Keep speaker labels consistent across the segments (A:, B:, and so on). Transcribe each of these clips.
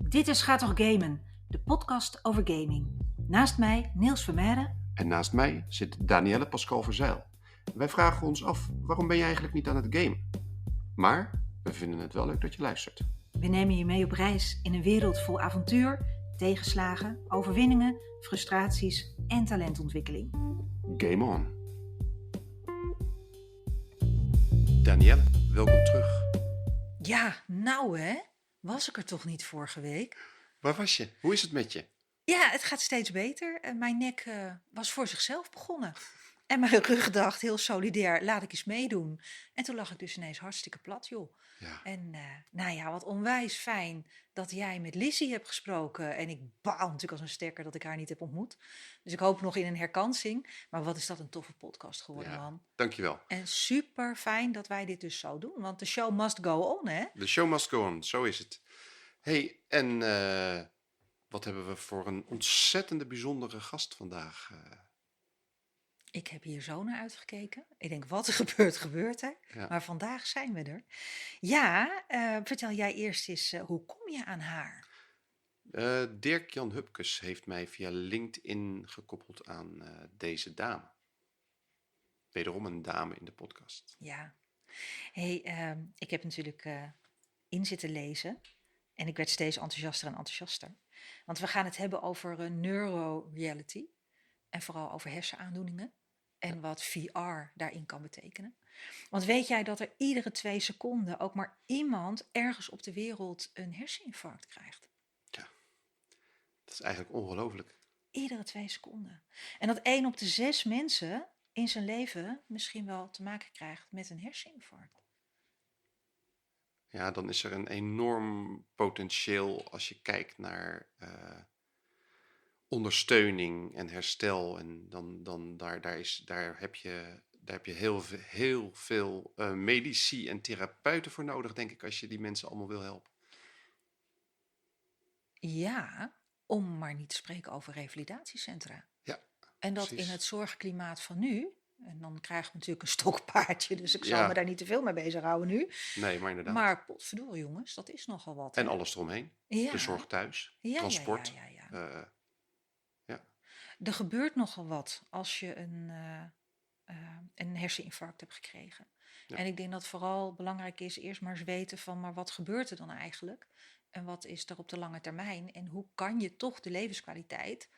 A: Dit is Gaat toch gamen, de podcast over gaming. Naast mij Niels Vermeijden.
B: En naast mij zit Danielle Pascal Verzeil. Wij vragen ons af, waarom ben je eigenlijk niet aan het gamen? Maar we vinden het wel leuk dat je luistert.
A: We nemen je mee op reis in een wereld vol avontuur, tegenslagen, overwinningen, frustraties en talentontwikkeling.
B: Game on. Danielle, welkom terug.
A: Ja, nou hè, was ik er toch niet vorige week?
B: Waar was je? Hoe is het met je?
A: Ja, het gaat steeds beter. Mijn nek was voor zichzelf begonnen. En mijn rug dacht, heel solidair, laat ik eens meedoen. En toen lag ik dus ineens hartstikke plat, joh.
B: Ja.
A: En nou ja, wat onwijs fijn dat jij met Lizzie hebt gesproken. En ik baal natuurlijk als een stekker dat ik haar niet heb ontmoet. Dus ik hoop nog in een herkansing. Maar wat is dat een toffe podcast geworden, man.
B: Dankjewel.
A: En super fijn dat wij dit dus zo doen. Want de show must go on, hè?
B: The show must go on, zo is het. Hey, en wat hebben we voor een ontzettende bijzondere gast vandaag?
A: Ik heb hier zo naar uitgekeken. Ik denk, wat er gebeurt, gebeurt er.
B: Ja.
A: Maar vandaag zijn we er. Ja, vertel jij eerst eens, hoe kom je aan haar?
B: Dirk-Jan Hupkes heeft mij via LinkedIn gekoppeld aan deze dame. Wederom een dame in de podcast.
A: Ja. Hey, ik heb natuurlijk in zitten lezen. En ik werd steeds enthousiaster en enthousiaster. Want we gaan het hebben over NeuroReality. En vooral over hersenaandoeningen. En wat VR daarin kan betekenen. Want weet jij dat er iedere 2 seconden ook maar iemand ergens op de wereld een herseninfarct krijgt?
B: Ja, dat is eigenlijk ongelooflijk.
A: Iedere 2 seconden. En dat 1 op de 6 mensen in zijn leven misschien wel te maken krijgt met een herseninfarct.
B: Ja, dan is er een enorm potentieel als je kijkt naar ondersteuning en herstel. En dan daar heb je heel veel medici en therapeuten voor nodig, denk ik, als je die mensen allemaal wil helpen.
A: Ja, om maar niet te spreken over revalidatiecentra.
B: Ja,
A: en dat
B: precies.
A: in het zorgklimaat van nu. En dan krijgen we natuurlijk een stokpaardje. Dus ik zal
B: Ja.
A: me daar niet te veel mee bezighouden nu.
B: Nee, maar inderdaad.
A: Maar potverdorie jongens, dat is nogal wat.
B: En
A: hè?
B: alles eromheen.
A: Ja.
B: De zorg thuis,
A: Ja,
B: transport.
A: Ja.
B: Ja.
A: Er gebeurt nogal wat als je een herseninfarct hebt gekregen.
B: Ja.
A: En ik denk dat vooral belangrijk is eerst maar eens weten van, maar wat gebeurt er dan eigenlijk? En wat is er op de lange termijn? En hoe kan je toch de levenskwaliteit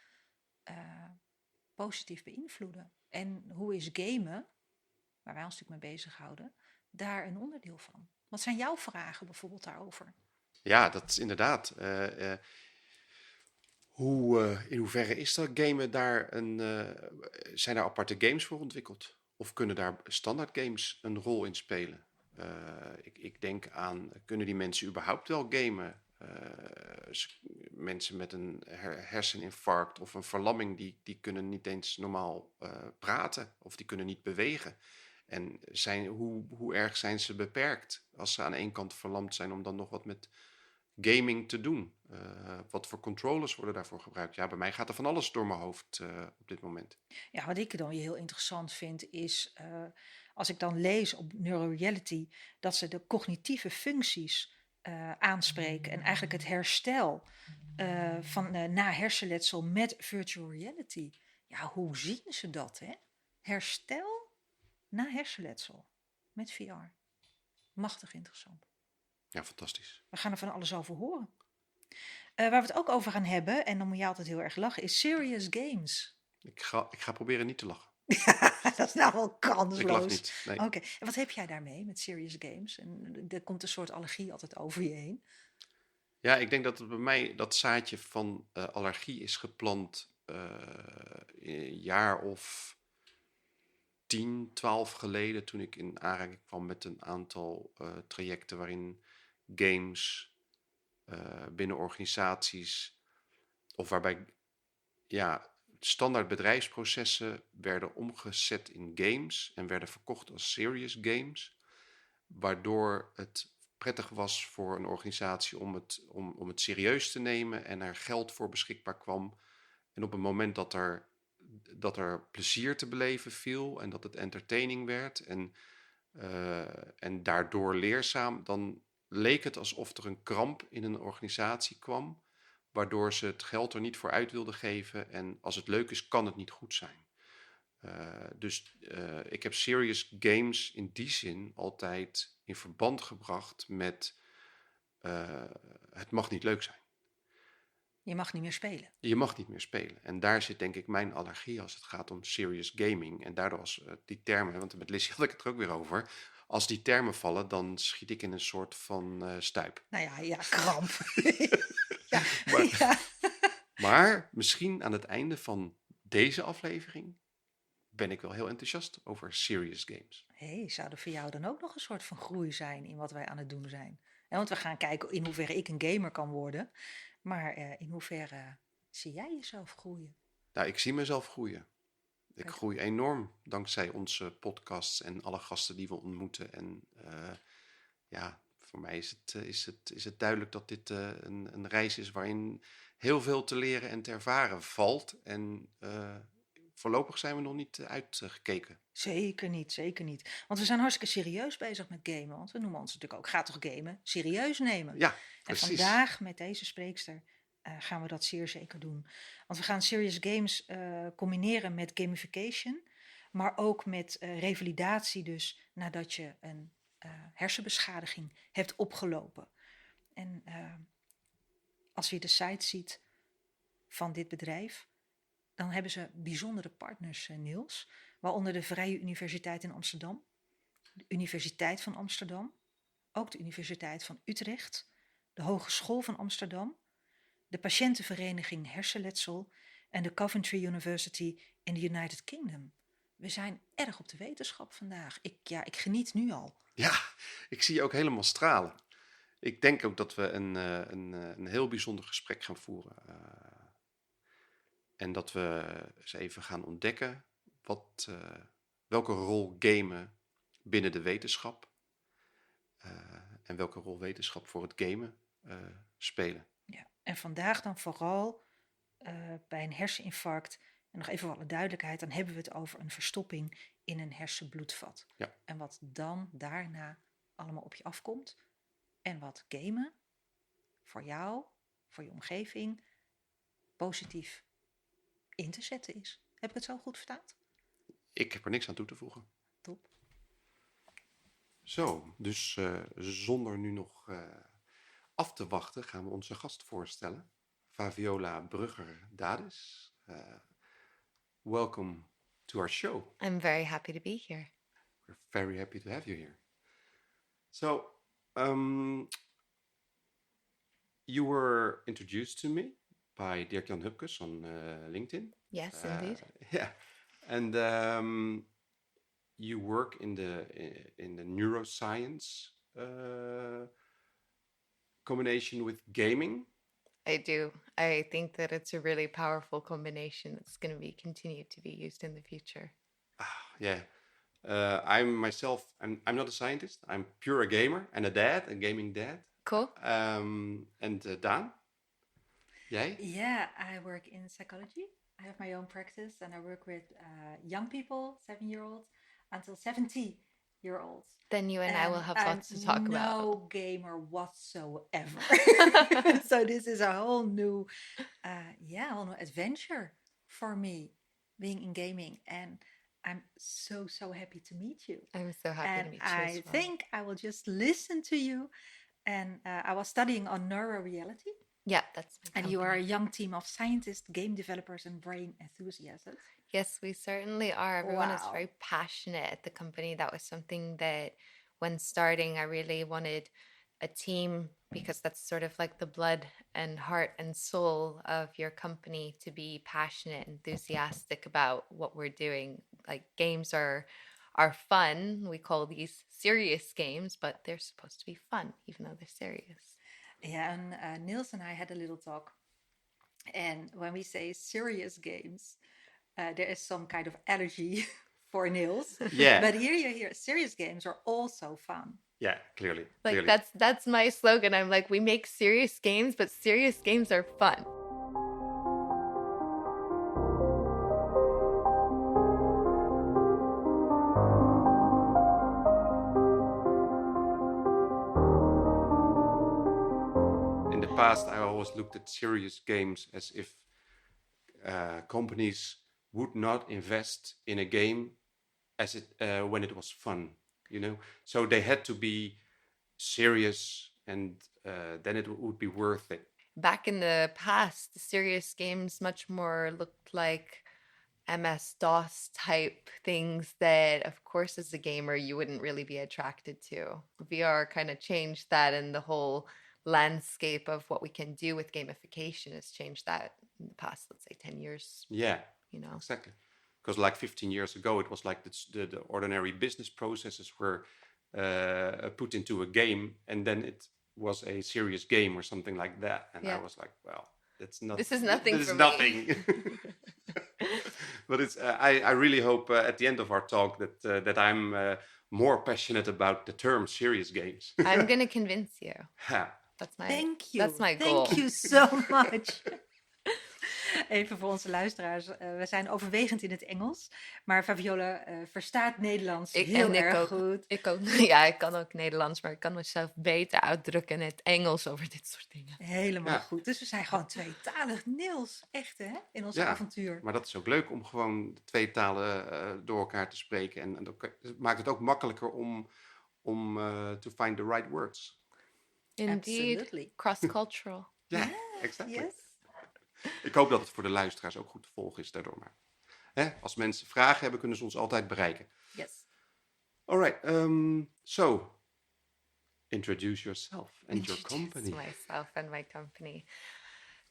A: positief beïnvloeden? En hoe is gamen, waar wij ons natuurlijk mee bezighouden, daar een onderdeel van? Wat zijn jouw vragen bijvoorbeeld daarover?
B: Ja, dat is inderdaad. In hoeverre is dat gamen daar zijn daar aparte games voor ontwikkeld? Of kunnen daar standaard games een rol in spelen? Ik denk aan, kunnen die mensen überhaupt wel gamen? Mensen met een herseninfarct of een verlamming, die kunnen niet eens normaal praten of die kunnen niet bewegen. En hoe erg zijn ze beperkt als ze aan één kant verlamd zijn om dan nog wat met gaming te doen? Wat voor controllers worden daarvoor gebruikt? Ja, bij mij gaat er van alles door mijn hoofd op dit moment.
A: Ja, wat ik dan weer heel interessant vind is, als ik dan lees op NeuroReality, dat ze de cognitieve functies aanspreken en eigenlijk het herstel na hersenletsel met virtual reality. Ja, hoe zien ze dat, hè? Herstel na hersenletsel met VR. Machtig interessant.
B: Ja, fantastisch.
A: We gaan er van alles over horen. Waar we het ook over gaan hebben, en dan moet je altijd heel erg lachen, is serious games.
B: Ik ga proberen niet te lachen.
A: Dat is nou wel kansloos.
B: Ik lach niet. Nee.
A: Oké, en wat heb jij daarmee met serious games? En er komt een soort allergie altijd over je heen.
B: Ja, ik denk dat het bij mij dat zaadje van allergie is geplant een jaar of 10, 12 geleden, toen ik in aanraking kwam met een aantal trajecten waarin games binnen organisaties of waarbij standaard bedrijfsprocessen werden omgezet in games en werden verkocht als serious games, waardoor het prettig was voor een organisatie om het serieus te nemen en er geld voor beschikbaar kwam. En op het moment dat er plezier te beleven viel en dat het entertaining werd en daardoor leerzaam, leek het alsof er een kramp in een organisatie kwam, waardoor ze het geld er niet voor uit wilden geven. En als het leuk is, kan het niet goed zijn. Dus ik heb serious games in die zin altijd in verband gebracht met het mag niet leuk zijn.
A: Je mag niet meer spelen.
B: Je mag niet meer spelen. En daar zit denk ik mijn allergie als het gaat om serious gaming. En daardoor als die termen, want met Lissy had ik het er ook weer over. Als die termen vallen, dan schiet ik in een soort van stuip.
A: Nou ja, kramp. Ja,
B: Maar,
A: ja.
B: maar misschien aan het einde van deze aflevering ben ik wel heel enthousiast over serious games.
A: Zou er voor jou dan ook nog een soort van groei zijn in wat wij aan het doen zijn? Want we gaan kijken in hoeverre ik een gamer kan worden. Maar in hoeverre zie jij jezelf groeien?
B: Nou, ik zie mezelf groeien. Ik groei enorm dankzij onze podcasts en alle gasten die we ontmoeten. En voor mij is het duidelijk dat dit een reis is waarin heel veel te leren en te ervaren valt. En voorlopig zijn we nog niet uitgekeken.
A: Zeker niet, zeker niet. Want we zijn hartstikke serieus bezig met gamen. Want we noemen ons natuurlijk ook, ga toch gamen, serieus nemen.
B: Ja, precies.
A: En vandaag met deze spreekster gaan we dat zeer zeker doen. Want we gaan serious games combineren met gamification. Maar ook met revalidatie dus nadat je een hersenbeschadiging hebt opgelopen. En als je de site ziet van dit bedrijf, dan hebben ze bijzondere partners, Niels. Waaronder de Vrije Universiteit in Amsterdam, de Universiteit van Amsterdam, ook de Universiteit van Utrecht, de Hogeschool van Amsterdam, de Patiëntenvereniging Hersenletsel en de Coventry University in the United Kingdom. We zijn erg op de wetenschap vandaag. Ik geniet nu al.
B: Ja, ik zie je ook helemaal stralen. Ik denk ook dat we een heel bijzonder gesprek gaan voeren. En dat we eens even gaan ontdekken welke rol gamen binnen de wetenschap en welke rol wetenschap voor het gamen spelen.
A: Ja, en vandaag dan vooral bij een herseninfarct, en nog even voor alle duidelijkheid, dan hebben we het over een verstopping in een hersenbloedvat.
B: Ja.
A: En wat dan daarna allemaal op je afkomt en wat gamen voor jou, voor je omgeving, positief in te zetten is. Heb ik het zo goed vertaald?
B: Ik heb er niks aan toe te voegen.
A: Top.
B: Zo, dus zonder nu nog af te wachten gaan we onze gast voorstellen. Faviola Brugger-Dadis. Welcome to our show.
C: I'm very happy to be here.
B: We're very happy to have you here. So, you were introduced to me by Dirk-Jan Hupkes on LinkedIn.
C: Yes, indeed.
B: Yeah, and you work in the neuroscience combination with gaming.
C: I do. I think that it's a really powerful combination that's going to be continued to be used in the future.
B: Yeah. I'm not a scientist. I'm pure a gamer and a dad, a gaming dad.
C: Cool.
B: And Daan? Jij?
A: Yeah, I work in psychology. I have my own practice and I work with young people, 7-year-olds, until 70-year-olds.
C: Then you and I will have lots to talk about.
A: No gamer whatsoever. So this is a whole new adventure for me, being in gaming. And I'm so happy to meet you.
C: I'm so happy to meet you as well.
A: I think I will just listen to you. And I was studying on NeuroReality.
C: Yeah, that's my
A: And you are a young team of scientists, game developers, and brain enthusiasts.
C: Yes, we certainly are. Everyone is
A: Wow.
C: very passionate at the company. That was something that when starting, I really wanted a team, because that's sort of like the blood and heart and soul of your company, to be passionate, enthusiastic about what we're doing. Like, games are fun. We call these serious games, but they're supposed to be fun, even though they're serious.
A: Yeah, and Niels and I had a little talk. And when we say serious games, there is some kind of allergy for Niels.
B: Yeah.
A: But here you hear serious games are also fun.
B: Yeah, clearly.
C: Like,
B: clearly.
C: that's my slogan. I'm like, we make serious games, but serious games are fun.
B: past, I always looked at serious games as if companies would not invest in a game as when it was fun, So they had to be serious, and then it would be worth it.
C: Back in the past, the serious games much more looked like MS-DOS type things that, of course, as a gamer, you wouldn't really be attracted to. VR kind of changed that, and the whole landscape of what we can do with gamification has changed that in the past, let's say, 10 years.
B: Yeah, exactly. Because like 15 years ago, it was like the ordinary business processes were put into a game, and then it was a serious game or something like that. And I was like, well,
C: this is nothing
B: this
C: for
B: is
C: me.
B: Nothing. But I really hope at the end of our talk that I'm more passionate about the term serious games.
C: I'm going to convince you.
A: Thank you.
C: That's my goal.
A: Thank you so much. Even voor onze luisteraars. We zijn overwegend in het Engels. Maar Faviola verstaat Nederlands heel erg goed.
C: Ik kan ook Nederlands. Maar ik kan mezelf beter uitdrukken in het Engels over dit soort dingen.
A: Helemaal goed. Dus we zijn gewoon tweetalig, Niels. Echt hè? In ons avontuur.
B: Maar dat is ook leuk om gewoon twee talen door elkaar te spreken. En dat maakt het ook makkelijker om to find the right words.
C: Indeed. Absolutely. Cross-cultural.
B: Ja, exactly.
A: Yes.
B: Ik hoop dat het voor de luisteraars ook goed te volgen is daardoor. Maar als mensen vragen hebben, kunnen ze ons altijd bereiken.
C: Yes.
B: All right. So, introduce yourself and your company.
C: Introduce myself and my company.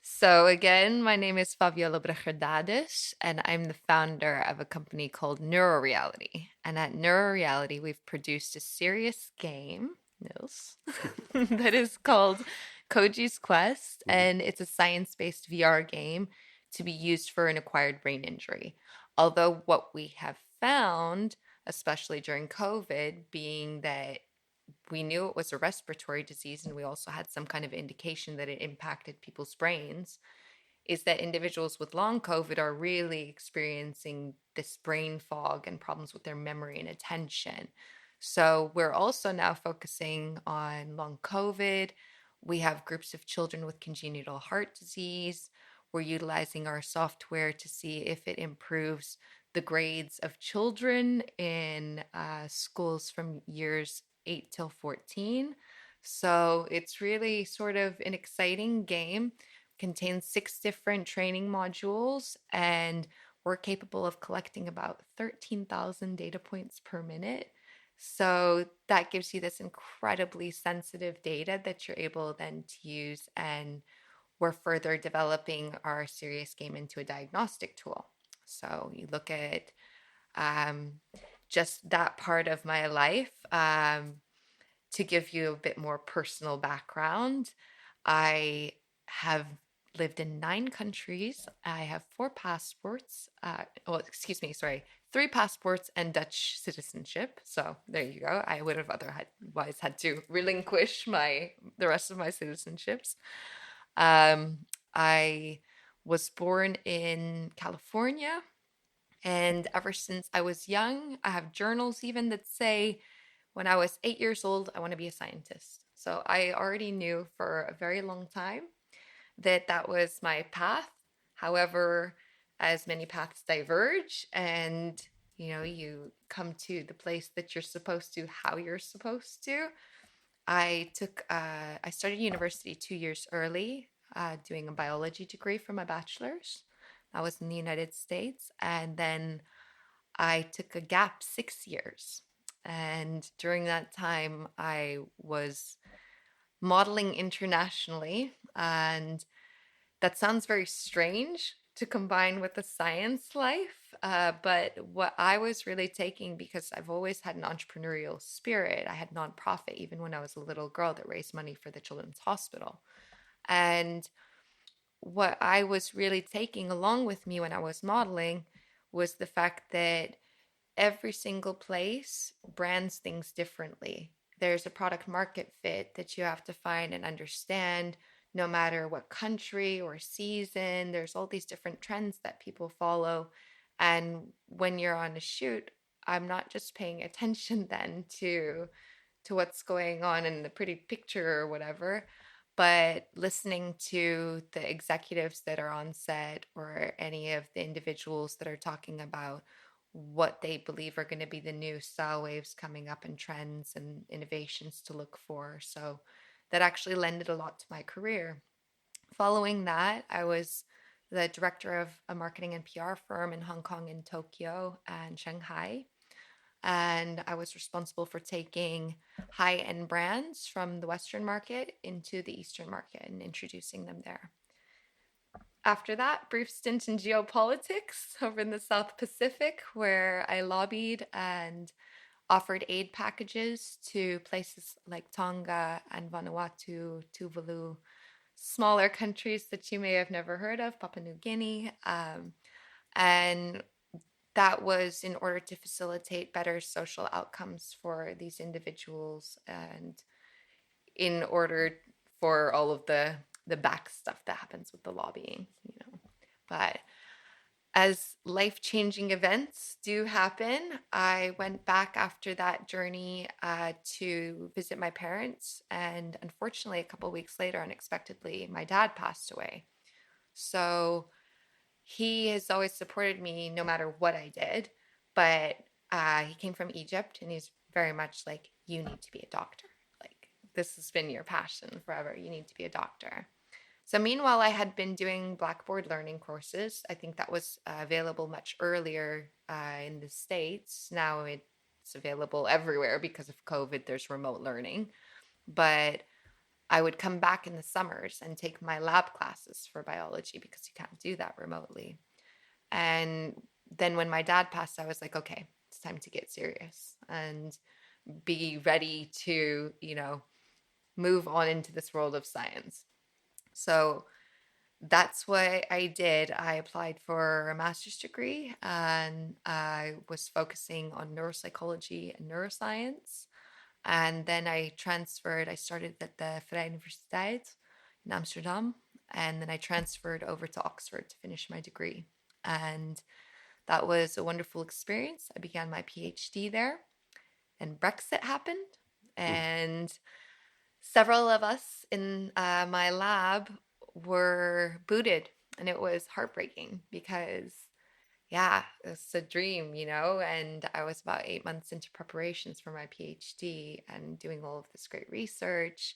C: So again, my name is Faviola Brugger-Dadis, and I'm the founder of a company called NeuroReality. And at NeuroReality, we've produced a serious game, Niels, that is called Koji's Quest, and it's a science-based VR game to be used for an acquired brain injury. Although what we have found, especially during COVID, being that we knew it was a respiratory disease and we also had some kind of indication that it impacted people's brains, is that individuals with long COVID are really experiencing this brain fog and problems with their memory and attention. So we're also now focusing on long COVID. We have groups of children with congenital heart disease. We're utilizing our software to see if it improves the grades of children in schools from years 8 till 14. So it's really sort of an exciting game. It contains 6 different training modules, and we're capable of collecting about 13,000 data points per minute. So that gives you this incredibly sensitive data that you're able then to use, and we're further developing our serious game into a diagnostic tool. So you look at just that part of my life. To give you a bit more personal background, I have lived in 9 countries. I have 4 passports. 3 passports and Dutch citizenship. So there you go. I would have otherwise had to relinquish the rest of my citizenships. I was born in California, and ever since I was young, I have journals even that say when I was 8 years old, I want to be a scientist. So I already knew for a very long time that was my path. However, as many paths diverge, and you come to the place that you're supposed to, how you're supposed to. I started university 2 years early, doing a biology degree for my bachelor's. I was in the United States, and then I took a gap 6 years. And during that time, I was modeling internationally, and that sounds very strange to combine with the science life, but what I was really taking, because I've always had an entrepreneurial spirit, I had nonprofit even when I was a little girl that raised money for the Children's Hospital. And what I was really taking along with me when I was modeling was the fact that every single place brands things differently. There's a product market fit that you have to find and understand no matter what country or season. There's all these different trends that people follow. And when you're on a shoot, I'm not just paying attention then to what's going on in the pretty picture or whatever, But listening to the executives that are on set or any of the individuals that are talking about what they believe are going to be the new style waves coming up and trends and innovations to look for. So that actually lended a lot to my career. Following that, I was the director of a marketing and PR firm in Hong Kong and Tokyo and Shanghai. And I was responsible for taking high-end brands from the Western market into the Eastern market and introducing them there. After that, brief stint in geopolitics over in the South Pacific, where I lobbied and offered aid packages to places like Tonga and Vanuatu, Tuvalu, smaller countries that you may have never heard of, Papua New Guinea. And that was in order to facilitate better social outcomes for these individuals and in order for all of the back stuff that happens with the lobbying, you know. But as life-changing events do happen, I went back after that journey to visit my parents. And unfortunately, a couple of weeks later, unexpectedly, my dad passed away. So he has always supported me no matter what I did. But he came from Egypt, and he's very much like, you need to be a doctor. Like, this has been your passion forever. You need to be a doctor. So meanwhile, I had been doing Blackboard learning courses. I think that was available much earlier in the States. Now it's available everywhere because of COVID. There's remote learning. But I would come back in the summers and take my lab classes for biology because you can't do that remotely. And then when my dad passed, I was like, okay, it's time to get serious and be ready to, you know, move on into this world of science. So that's what I did. I applied for a master's degree and I was focusing on neuropsychology and neuroscience. And then I transferred, I started at the Vrije Universiteit in Amsterdam. And then I transferred over to Oxford to finish my degree. And that was a wonderful experience. I began my PhD there. And Brexit happened. And several of us in my lab were booted, and it was heartbreaking because, yeah, it's a dream, you know, and I was about 8 months into preparations for my PhD and doing all of this great research,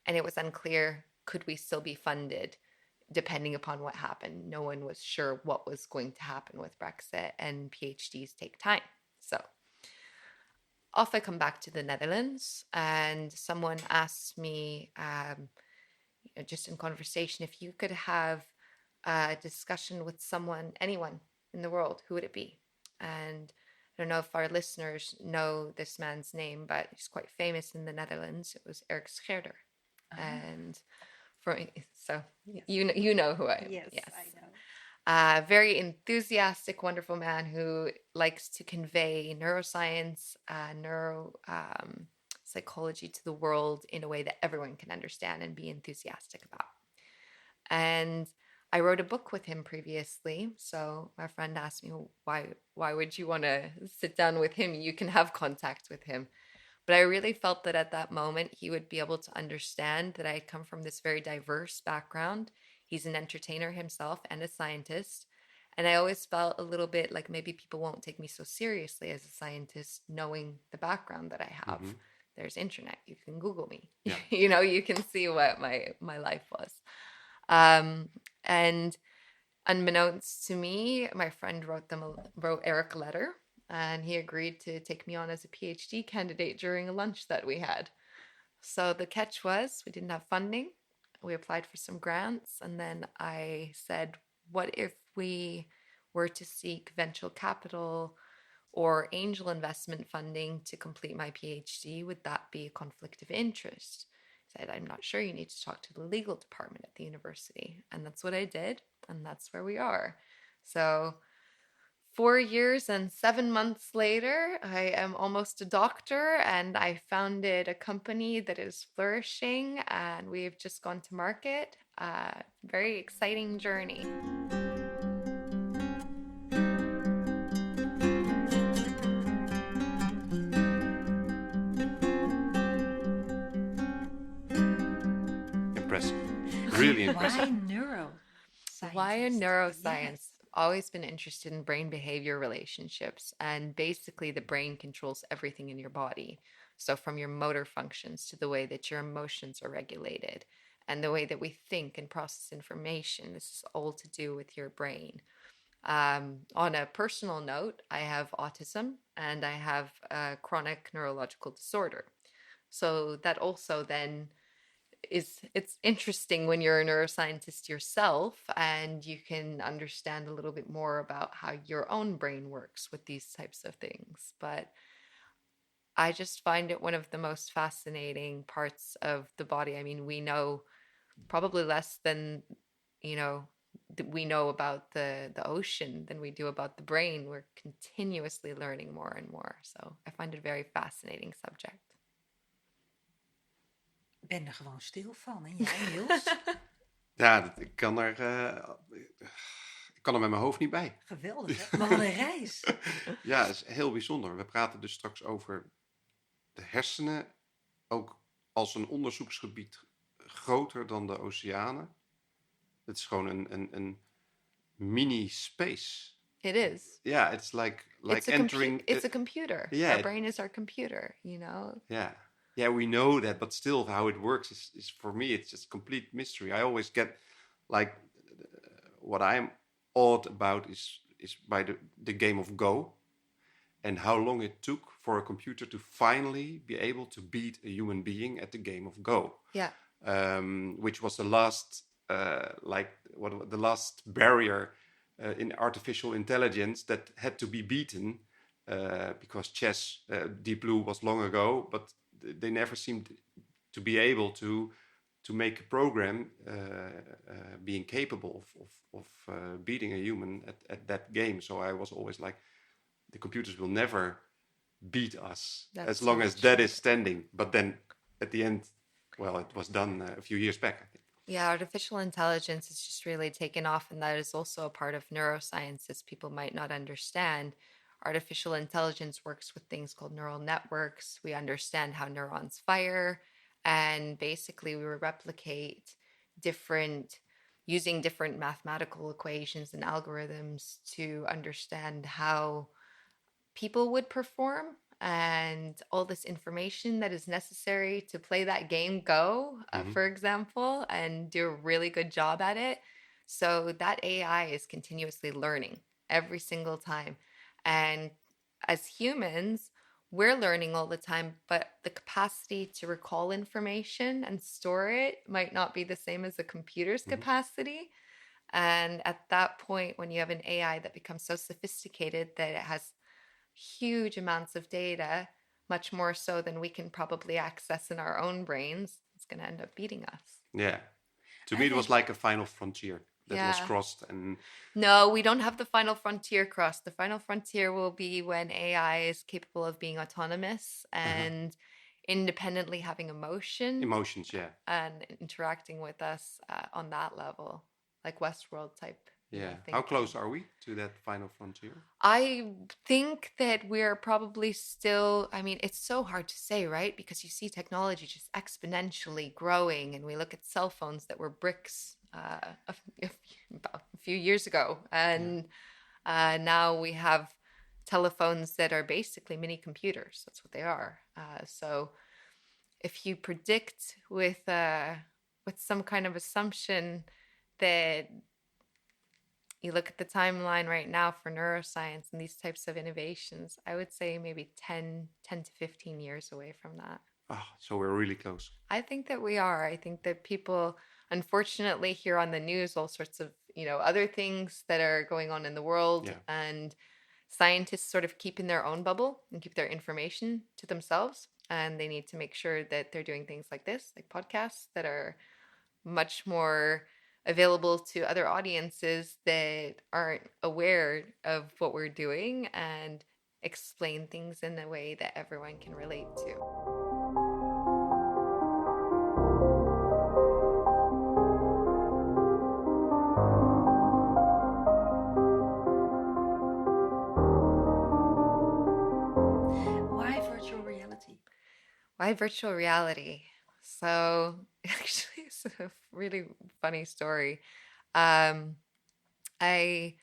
C: and it was unclear, could we still be funded depending upon what happened? No one was sure what was going to happen with Brexit, and PhDs take time. So off I come back to the Netherlands, and someone asked me, just in conversation, if you could have a discussion with someone, anyone in the world, who would it be? And I don't know if our listeners know this man's name, but he's quite famous in the Netherlands. It was Eric Scherder. And so yes. you know who I am.
A: Yes, I know.
C: Very enthusiastic, wonderful man who likes to convey neuroscience, psychology to the world in a way that everyone can understand and be enthusiastic about. And I wrote a book with him previously. So my friend asked me, why would you want to sit down with him? You can have contact with him. But I really felt that at that moment, he would be able to understand that I had come from this very diverse background. He's an entertainer himself and a scientist. And I always felt a little bit like maybe people won't take me so seriously as a scientist, knowing the background that I have. Mm-hmm. There's internet. You can Google me. Yeah. You know, you can see what my life was. And unbeknownst to me, my friend wrote Eric a letter, and he agreed to take me on as a PhD candidate during a lunch that we had. So the catch was we didn't have funding. We applied for some grants, and then I said, what if we were to seek venture capital or angel investment funding to complete my PhD? Would that be a conflict of interest? I said, I'm not sure. You need to talk to the legal department at the university. And that's what I did, and that's where we are. So 4 years and 7 months later, I am almost a doctor, and I founded a company that is flourishing, and we've just gone to market. Very exciting journey.
B: impressive. Really
A: Why
B: impressive.
C: Why in
A: neuroscientist?
C: neuroscience?
A: Yes.
C: Always been interested in brain behavior relationships. And basically, the brain controls everything in your body. So, from your motor functions to the way that your emotions are regulated and the way that we think and process information, this is all to do with your brain. On a personal note, I have autism and I have a chronic neurological disorder. So, that also then it's interesting when you're a neuroscientist yourself and you can understand a little bit more about how your own brain works with these types of things. But I just find it one of the most fascinating parts of the body. I mean, we know probably less than, you know, we know about the ocean than we do about the brain. We're continuously learning more and more. So I find it a very fascinating subject.
A: Ik ben er gewoon stil van. En jij, Niels?
B: Ja, ik kan er met mijn hoofd niet bij.
A: Geweldig, hè? Maar wat een reis.
B: Ja, dat is heel bijzonder. We praten dus straks over de hersenen, ook als een onderzoeksgebied groter dan de oceanen. Het is gewoon een mini-space.
C: It is.
B: Yeah, it's like entering...
C: It's a computer.
B: Yeah.
C: Our brain is our computer, you know?
B: Yeah, we know that, but still how it works is for me, it's just complete mystery. I always get, like, what I'm awed about is by the game of Go, and how long it took for a computer to finally be able to beat a human being at the game of Go.
C: Yeah.
B: Which was the last, the last barrier in artificial intelligence that had to be beaten, because chess, Deep Blue was long ago, but they never seemed to be able to make a program being capable of beating a human at that game. So I was always like, the computers will never beat us as long as that is standing. But then at the end, well, it was done a few years back, I think.
C: Yeah, artificial intelligence has just really taken off, and that is also a part of neuroscience, as people might not understand. Artificial intelligence works with things called neural networks. We understand how neurons fire, and basically we replicate using different mathematical equations and algorithms to understand how people would perform and all this information that is necessary to play that game Go, for example, and do a really good job at it. So that AI is continuously learning every single time. And as humans, we're learning all the time, but the capacity to recall information and store it might not be the same as a computer's capacity. And at that point, when you have an AI that becomes so sophisticated that it has huge amounts of data, much more so than we can probably access in our own brains, it's going to end up beating us.
B: Yeah. To me, it was like a final frontier that was
C: Yeah.
B: crossed. And
C: No, we don't have the final frontier crossed. The final frontier will be when AI is capable of being autonomous and independently having
B: emotions, yeah.
C: and interacting with us on that level, like Westworld type.
B: Yeah. How
C: thinking.
B: close are we to that final frontier?
C: I think that we're probably still, I mean, it's so hard to say, right? Because you see technology just exponentially growing, and we look at cell phones that were bricks about a few years ago. And now we have telephones that are basically mini computers. That's what they are. So if you predict with some kind of assumption that you look at the timeline right now for neuroscience and these types of innovations, I would say maybe 10 to 15 years away from that.
B: Oh, so we're really close.
C: I think that we are. I think that people, unfortunately, hear on the news all sorts of, other things that are going on in the world, and scientists sort of keep in their own bubble and keep their information to themselves. And they need to make sure that they're doing things like this, like podcasts that are much more available to other audiences that aren't aware of what we're doing, and explain things in a way that everyone can relate to.
A: Why virtual reality?
C: Why virtual reality? So actually, it's a really funny story. Um, I,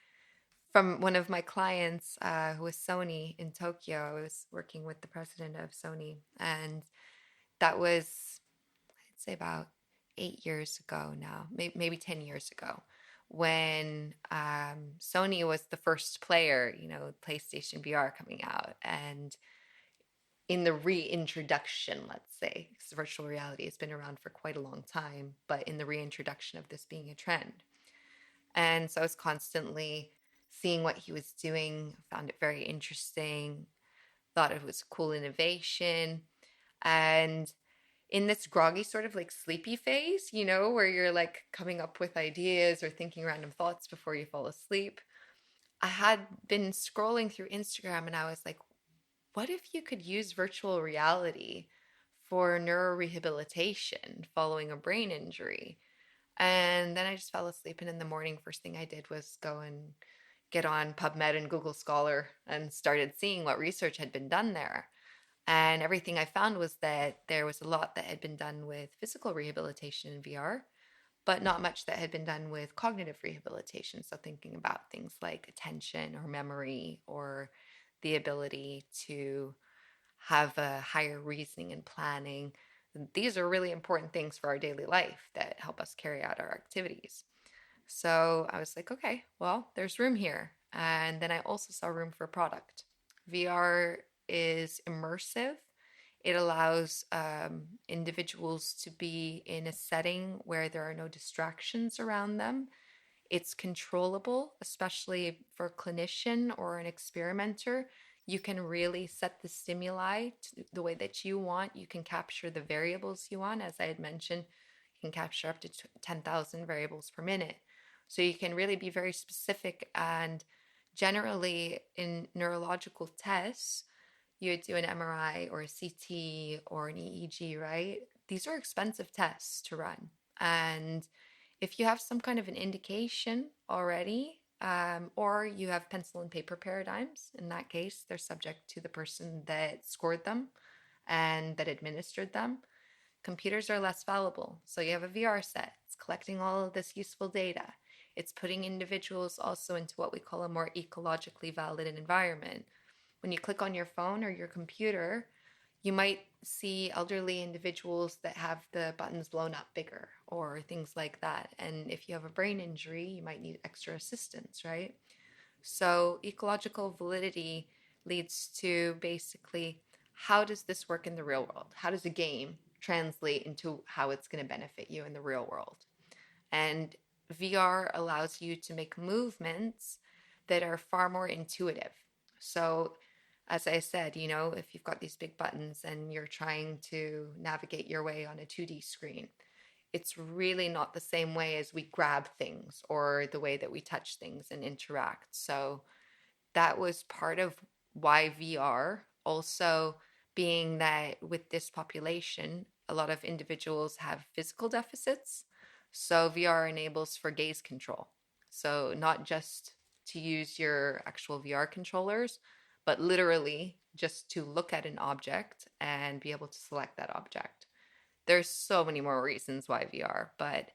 C: from one of my clients who was Sony in Tokyo, I was working with the president of Sony, and that was, I'd say, about 8 years ago now, maybe 10 years ago, when Sony was the first player, PlayStation VR coming out. And in the reintroduction, let's say, because virtual reality has been around for quite a long time, but in the reintroduction of this being a trend. And so I was constantly seeing what he was doing, found it very interesting, thought it was cool innovation. And in this groggy sort of like sleepy phase, where you're like coming up with ideas or thinking random thoughts before you fall asleep, I had been scrolling through Instagram and I was like, what if you could use virtual reality for neurorehabilitation following a brain injury? And then I just fell asleep. And in the morning, first thing I did was go and get on PubMed and Google Scholar and started seeing what research had been done there. And everything I found was that there was a lot that had been done with physical rehabilitation in VR, but not much that had been done with cognitive rehabilitation. So thinking about things like attention or memory or the ability to have a higher reasoning and planning. These are really important things for our daily life that help us carry out our activities. So I was like, okay, well, there's room here. And then I also saw room for product. VR is immersive. It allows individuals to be in a setting where there are no distractions around them. It's controllable, especially for a clinician or an experimenter. You can really set the stimuli to the way that you want. You can capture the variables you want. As I had mentioned, you can capture up to 10,000 variables per minute. So you can really be very specific. And generally, in neurological tests, you would do an MRI or a CT or an EEG, right? These are expensive tests to run. And if you have some kind of an indication already, or you have pencil and paper paradigms, in that case, they're subject to the person that scored them and that administered them. Computers are less valuable. So you have a VR set, it's collecting all of this useful data. It's putting individuals also into what we call a more ecologically valid environment. When you click on your phone or your computer, you might see elderly individuals that have the buttons blown up bigger or things like that. And if you have a brain injury, you might need extra assistance, right? So ecological validity leads to basically, how does this work in the real world? How does a game translate into how it's going to benefit you in the real world? And VR allows you to make movements that are far more intuitive. So as I said, if you've got these big buttons and you're trying to navigate your way on a 2D screen, it's really not the same way as we grab things or the way that we touch things and interact. So that was part of why VR, also being that with this population, a lot of individuals have physical deficits. So VR enables for gaze control. So not just to use your actual VR controllers, but literally just to look at an object and be able to select that object. There's so many more reasons why VR, but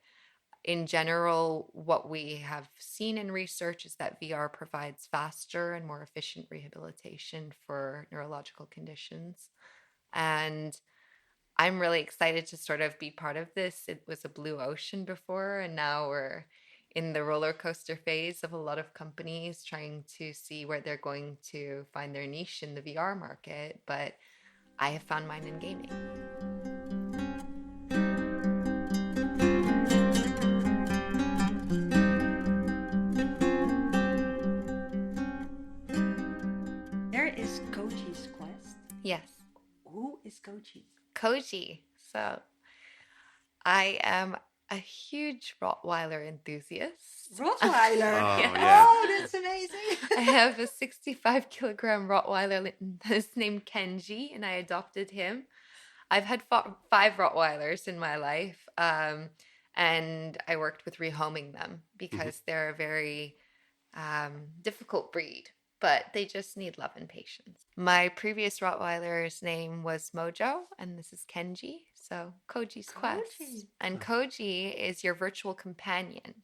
C: in general, what we have seen in research is that VR provides faster and more efficient rehabilitation for neurological conditions. And I'm really excited to sort of be part of this. It was a blue ocean before, and now we're in the roller coaster phase of a lot of companies trying to see where they're going to find their niche in the VR market. But I have found mine in gaming.
A: There is Koji's quest.
C: Yes.
A: Who is Koji?
C: Koji. So I am a huge Rottweiler enthusiast.
A: Rottweiler.
B: Oh,
C: Yeah.
B: yeah.
A: Oh, that's amazing.
C: I have a 65-kilogram Rottweiler that's named Kenji, and I adopted him. I've had 5 Rottweilers in my life, and I worked with rehoming them because they're a very difficult breed. but they just need love and patience. My previous Rottweiler's name was Mojo, and this is Kenji. So Koji's Quest.
A: Koji.
C: And Koji is your virtual companion.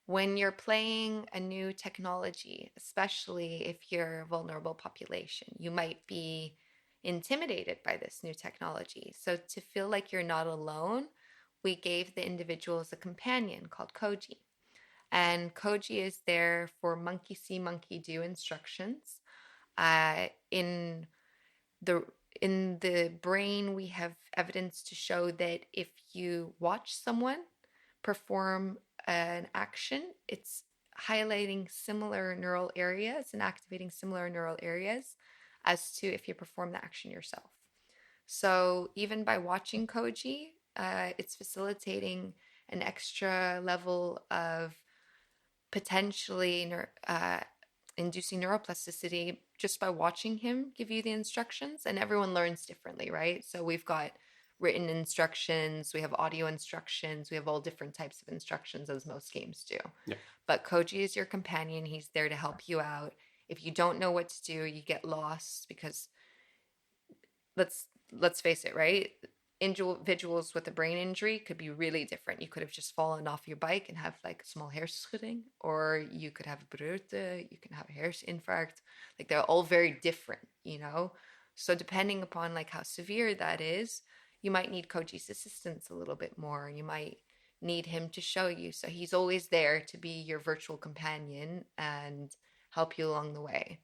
C: When you're playing a new technology, especially if you're a vulnerable population, you might be intimidated by this new technology. So to feel like you're not alone, we gave the individuals a companion called Koji. And Koji is there for monkey see, monkey do instructions. In the brain, we have evidence to show that if you watch someone perform an action, it's highlighting similar neural areas and activating similar neural areas as to if you perform the action yourself. So even by watching Koji, it's facilitating an extra level of potentially inducing neuroplasticity just by watching him give you the instructions. And everyone learns differently, right? So we've got written instructions, we have audio instructions, we have all different types of instructions, as most games do.
B: Yeah.
C: But Koji is your companion. He's there to help you out. If you don't know what to do, you get lost, because let's face it, right? Individuals with a brain injury could be really different. You could have just fallen off your bike and have like small hersenschudding, or you could have a breute, you can have a herseninfarct. Like they're all very different, you know? So depending upon like how severe that is, you might need Koji's assistance a little bit more. You might need him to show you. So he's always there to be your virtual companion and help you along the way.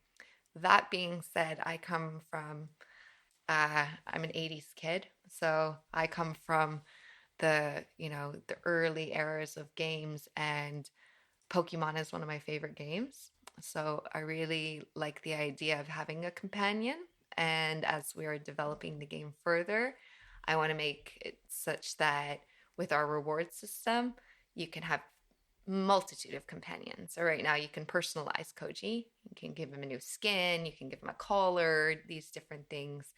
C: That being said, I come from I'm an 80s kid, so I come from the early eras of games, and Pokemon is one of my favorite games. So I really like the idea of having a companion, and as we are developing the game further, I want to make it such that with our reward system, you can have multitude of companions. So right now you can personalize Koji. You can give him a new skin, you can give him a collar, these different things.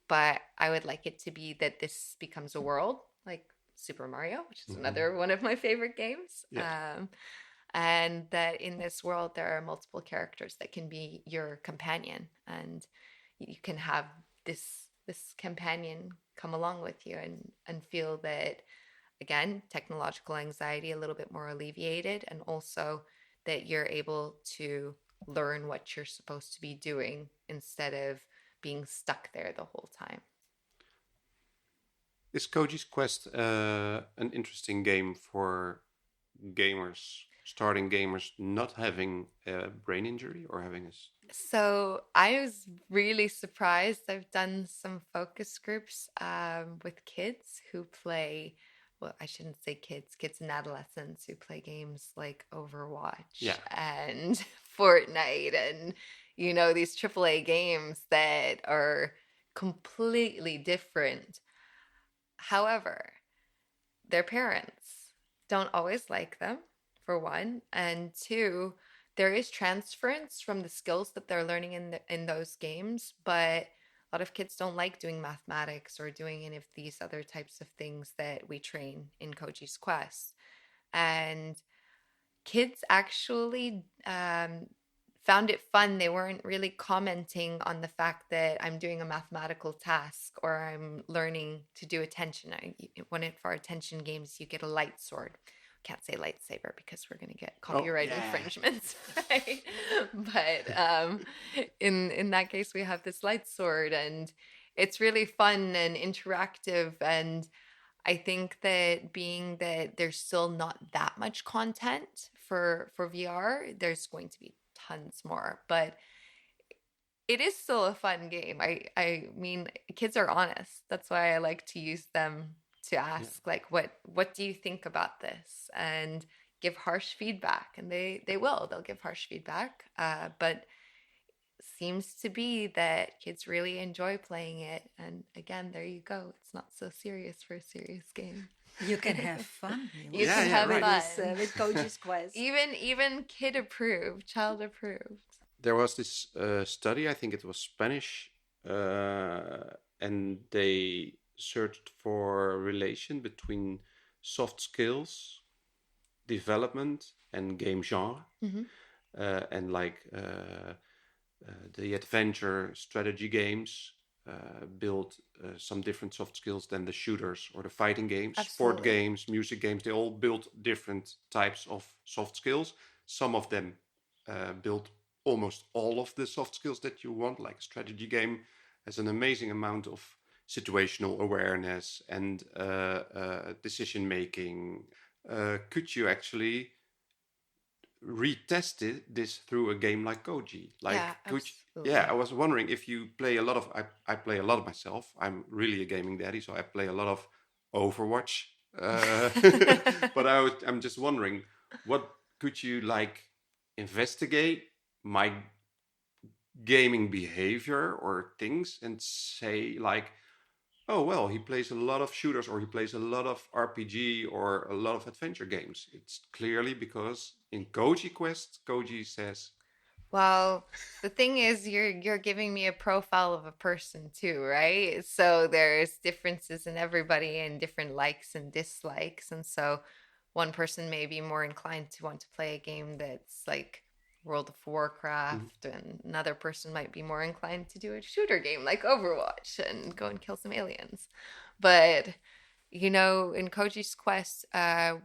C: But I would like it to be that this becomes a world like Super Mario, which is another one of my favorite games.
B: Yeah.
C: And that in this world, there are multiple characters that can be your companion. And you can have this companion come along with you and feel that, again, technological anxiety a little bit more alleviated, and also that you're able to learn what you're supposed to be doing instead of being stuck there the whole time.
B: Is Koji's Quest an interesting game for gamers, starting gamers not having a brain injury or having a...
C: So I was really surprised. I've done some focus groups with kids who play, well, I shouldn't say kids and adolescents who play games like Overwatch and Fortnite and, these AAA games that are completely different. However, their parents don't always like them, for one, and two, there is transference from the skills that they're learning in those games, but a lot of kids don't like doing mathematics or doing any of these other types of things that we train in Koji's Quest. And kids actually found it fun. They weren't really commenting on the fact that I'm doing a mathematical task or I'm learning to do attention. For attention games, you get a light sword. Can't say lightsaber because we're going to get copyright infringements, right? But in that case, we have this light sword, and it's really fun and interactive. And I think that being that there's still not that much content for VR, there's going to be tons more, but it is still a fun game. I mean, kids are honest. That's why I like to use them to ask, like, what do you think about this? And give harsh feedback. And they'll give harsh feedback. But seems to be that kids really enjoy playing it. And again, there you go. It's not so serious for a serious game.
A: You can have fun.
C: You can have fun
A: with Koji's Quest.
C: Even kid approved, child approved.
B: There was this study, I think it was Spanish, and they searched for a relation between soft skills development and game genre, and like The adventure strategy games build some different soft skills than the shooters or the fighting games. Sport
C: Absolutely.
B: games, music games, they all build different types of soft skills. Some of them build almost all of the soft skills that you want, like a strategy game has an amazing amount of situational awareness and decision making. Could you actually retested this through a game like Koji?
C: Yeah,
B: Like,
C: absolutely.
B: I was wondering if you play a lot of, I play a lot myself. I'm really a gaming daddy, so I play a lot of Overwatch. But I'm just wondering, what could you like investigate my gaming behavior or things and say like, oh well, he plays a lot of shooters or he plays a lot of RPG or a lot of adventure games. It's clearly because in Koji Quest, Koji says,
C: Well, the thing is, you're giving me a profile of a person too, right? So there's differences in everybody and different likes and dislikes, and so one person may be more inclined to want to play a game that's like World of
B: "Mhm,
C: Warcraft, and another person might be more inclined to do a shooter game like Overwatch and go and kill some aliens. But in Koji's Quest,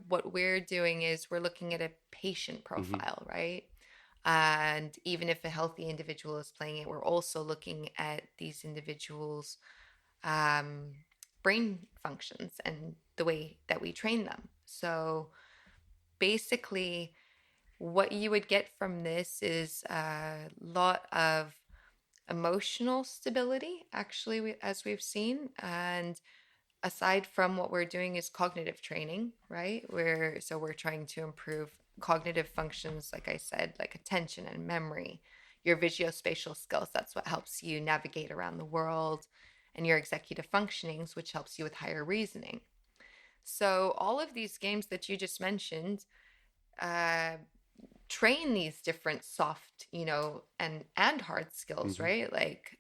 C: what we're doing is we're looking at a patient
B: mhm,
C: profile, right? And even if a healthy individual is playing it, we're also looking at these individuals' um, brain functions and the way that we train them. So basically, what you would get from this is a lot of emotional stability, actually, as we've seen. And aside from what we're doing is cognitive training, right? We're trying to improve cognitive functions, like I said, like attention and memory, your visuospatial skills. That's what helps you navigate around the world, and your executive functionings, which helps you with higher reasoning. So all of these games that you just mentioned uh, train these different soft, and hard skills,
B: mhm,
C: right? Like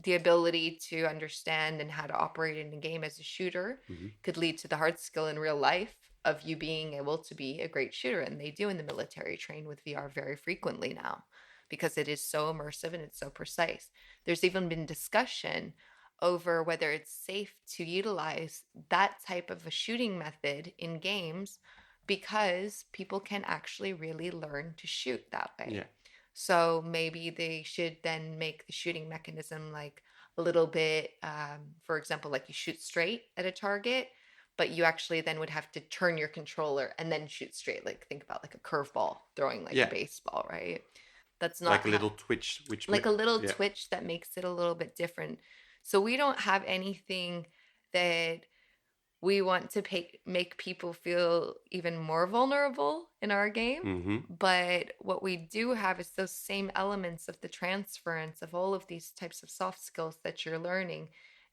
C: the ability to understand and how to operate in a game as a shooter
B: mhm.
C: could lead to the hard skill in real life of you being able to be a great shooter. And they do in the military train with VR very frequently now because it is so immersive and it's so precise. There's even been discussion over whether it's safe to utilize that type of a shooting method in games because people can actually really learn to shoot that way.
B: Yeah,
C: So maybe they should then make the shooting mechanism like a little bit, for example, like you shoot straight at a target, but you actually then would have to turn your controller and then shoot straight. Like think about like a curveball throwing like a
B: yeah,
C: baseball, right? That's
B: like
C: not
B: a
C: how,
B: little twitch, which
C: like a little
B: yeah,
C: twitch that makes it a little bit different. So we don't have anything that we want to make people feel even more vulnerable in our game.
B: mhm,
C: But what we do have is those same elements of the transference of all of these types of soft skills that you're learning.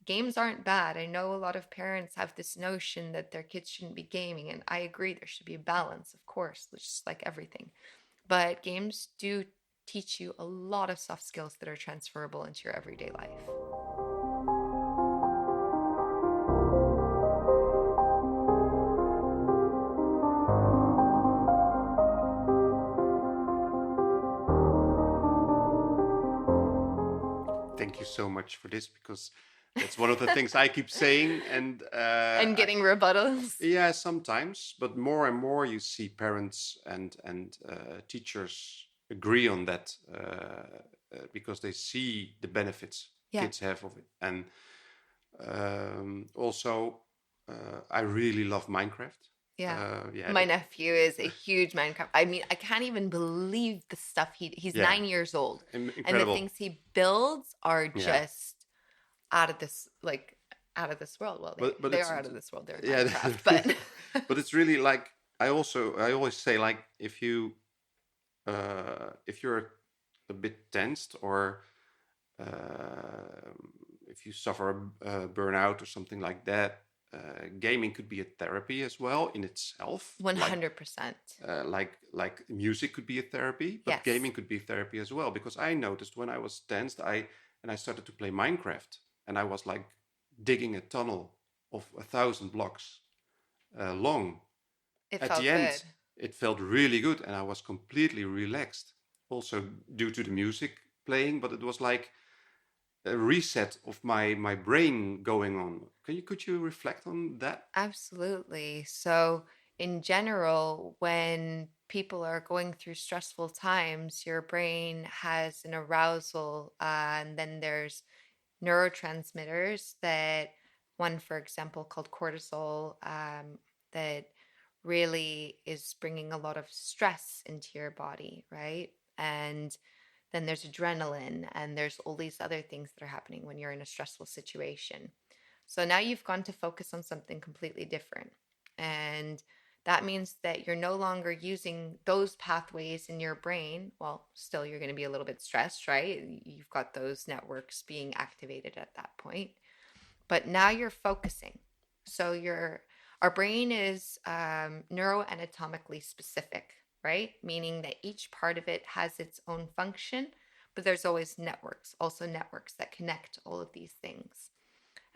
C: Games aren't bad. I know a lot of parents have this notion that their kids shouldn't be gaming, and I agree there should be a balance, of course, just like everything. But games do teach you a lot of soft skills that are transferable into your everyday life.
B: thank you so much for this because that's one of the things I keep saying. And
C: And getting rebuttals.
B: yeah, sometimes, but more and more you see parents and teachers agree on that because they see the benefits
C: Yeah.
B: kids have of it. And also, I really love Minecraft.
C: Yeah.
B: Yeah,
C: My nephew is a huge Minecraft. I mean, I can't even believe the stuff he's
B: yeah,
C: 9 years old. And the
B: incredible.
C: things he builds are
B: Yeah,
C: just out of this out of this world. Well,
B: but
C: they
B: it's
C: are out of this world. They're in
B: yeah,
C: Minecraft, but
B: but it's really like I always say like if you're a bit tensed or uh, if you suffer a burnout or something like that, gaming could be a therapy as well in itself.
C: 100%.
B: Like music could be a therapy, but
C: Yes.
B: gaming could be therapy as well. Because I noticed when I was tensed, I started to play Minecraft, and I was like digging a tunnel of 1,000 blocks long.
C: It
B: At
C: felt
B: the
C: good.
B: end, it felt really good, and I was completely relaxed. also due to the music playing, but it was like a reset of my brain going on. Could you reflect on that?
C: Absolutely. So, in general, when people are going through stressful times, your brain has an arousal, and then there's neurotransmitters that one, for example, called cortisol, that really is bringing a lot of stress into your body, right? And then there's adrenaline, and there's all these other things that are happening when you're in a stressful situation. So now you've gone to focus on something completely different. And that means that you're no longer using those pathways in your brain. Well, still, you're going to be a little bit stressed, right? You've got those networks being activated at that point. But now you're focusing. So our brain is neuroanatomically specific, right? Meaning that each part of it has its own function, but there's always networks, also networks that connect all of these things.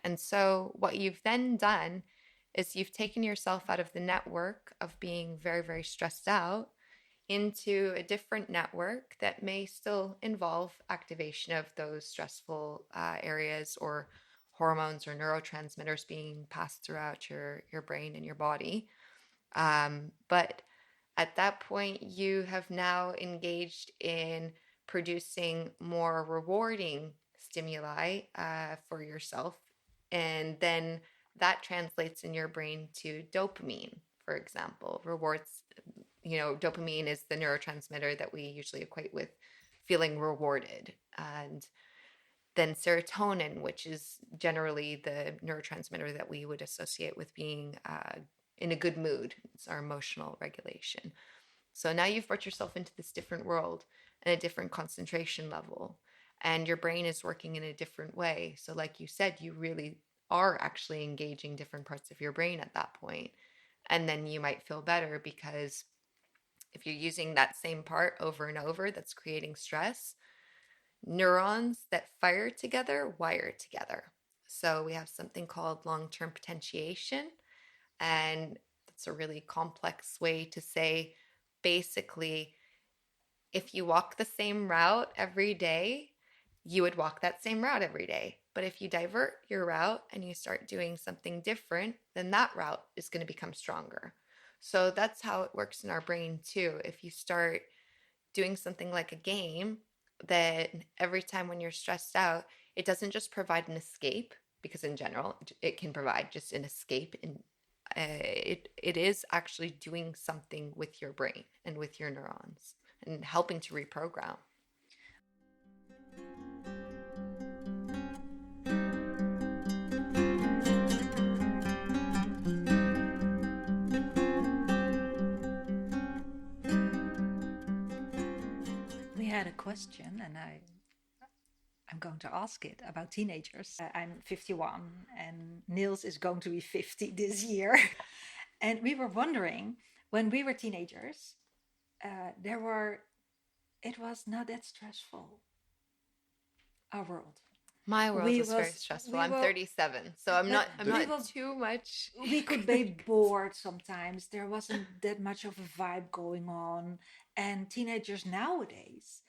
C: And so what you've then done is you've taken yourself out of the network of being very, very stressed out into a different network that may still involve activation of those stressful areas or hormones or neurotransmitters being passed throughout your brain and your body. But at that point, you have now engaged in producing more rewarding stimuli for yourself. And then that translates in your brain to dopamine, for example. Dopamine is the neurotransmitter that we usually equate with feeling rewarded. And then serotonin, which is generally the neurotransmitter that we would associate with being in a good mood. It's our emotional regulation. So now you've brought yourself into this different world and a different concentration level, and your brain is working in a different way. So like you said, you really are actually engaging different parts of your brain at that point. And then you might feel better because if you're using that same part over and over that's creating stress, neurons that fire together wire together. So we have something called long-term potentiation, and that's a really complex way to say basically if you walk the same route every day, you would walk that same route every day. But if you divert your route and you start doing something different, then that route is going to become stronger. So that's how it works in our brain too. If you start doing something like a game, that every time when you're stressed out, it doesn't just provide an escape, because in general it can provide just an escape, and it is actually doing something with your brain and with your neurons and helping to reprogram.
A: We had a question, and I'm going to ask it about teenagers. I'm 51, and Niels is going to be 50 this year. And we were wondering, when we were teenagers, it was not that stressful, our world.
C: My world was very stressful. I'm 37, so I'm not too much.
A: We could be bored sometimes. There wasn't that much of a vibe going on. And teenagers nowadays,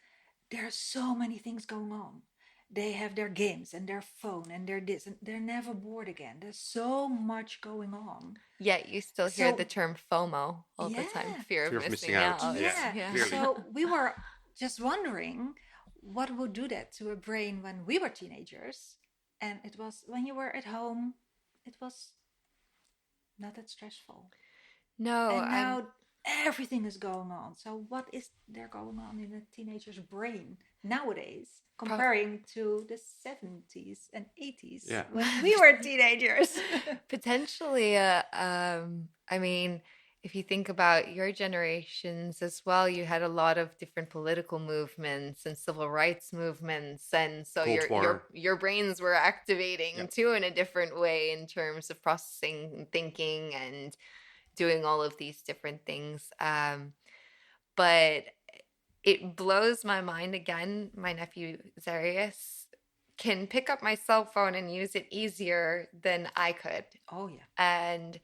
A: there are so many things going on. They have their games and their phone and their this, and they're never bored again. There's so much going on.
C: Yet you still hear the term FOMO all the time, fear of missing out.
A: Yeah. So we were just wondering what would do that to a brain when we were teenagers. And it was when you were at home, it was not that stressful.
C: No.
A: And now everything is going on. So what is there going on in a teenager's brain nowadays comparing to the 70s and 80s when we were teenagers?
C: Potentially, I mean, if you think about your generations as well, you had a lot of different political movements and civil rights movements, and so your brains were activating too in a different way in terms of processing and thinking and doing all of these different things. But it blows my mind again. My nephew Zarius can pick up my cell phone and use it easier than I could.
A: Oh yeah.
C: And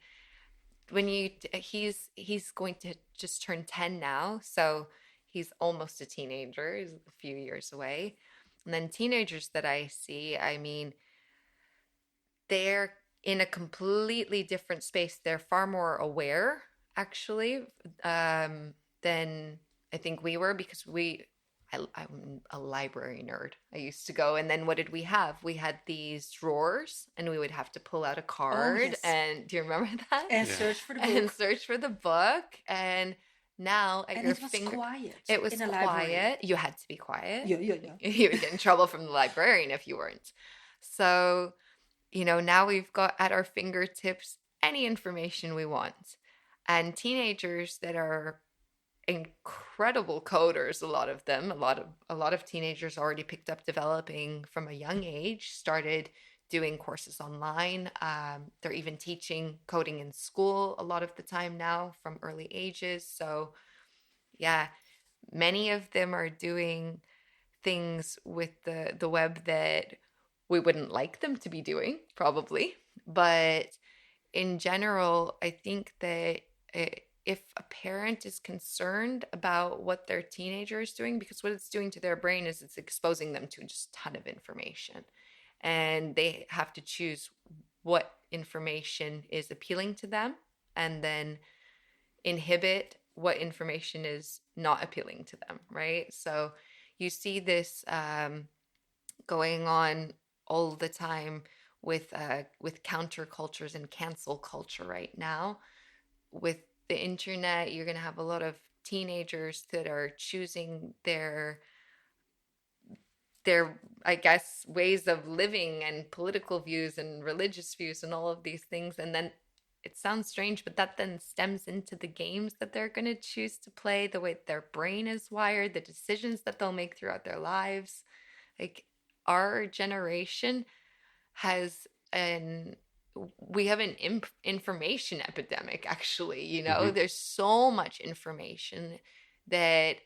C: when he's going to just turn 10 now, so He's almost a teenager. He's a few years away. And then teenagers that I see, I mean, they're in a completely different space. They're far more aware, actually, than I think we were, because I'm a library nerd. I used to go, and then what did we have? We had these drawers, and we would have to pull out a
A: Oh,
C: card.
A: yes.
C: And do you remember that?
A: And
B: Yeah.
A: search for the
C: And
A: book.
C: search for the book. And now at
A: And
C: your
A: it was
C: finger,
A: quiet
C: it was
A: in a library.
C: quiet. You had to be quiet.
A: Yeah.
C: You would get in trouble from the librarian if you weren't. So, now we've got at our fingertips any information we want. And teenagers that are incredible coders, a lot of them, a lot of teenagers already picked up developing from a young age, started doing courses online. They're even teaching coding in school a lot of the time now from early ages. So yeah, many of them are doing things with the web that we wouldn't like them to be doing, probably. But in general, I think that if a parent is concerned about what their teenager is doing, because what it's doing to their brain is it's exposing them to just a ton of information. And they have to choose what information is appealing to them and then inhibit what information is not appealing to them, right? So you see this going on all the time with countercultures and cancel culture right now. With the internet, you're going to have a lot of teenagers that are choosing their I guess ways of living and political views and religious views and all of these things. And then it sounds strange, but that then stems into the games that they're going to choose to play, the way their brain is wired, the decisions that they'll make throughout their lives. Like, our generation has we have an information epidemic, actually. There's so much information that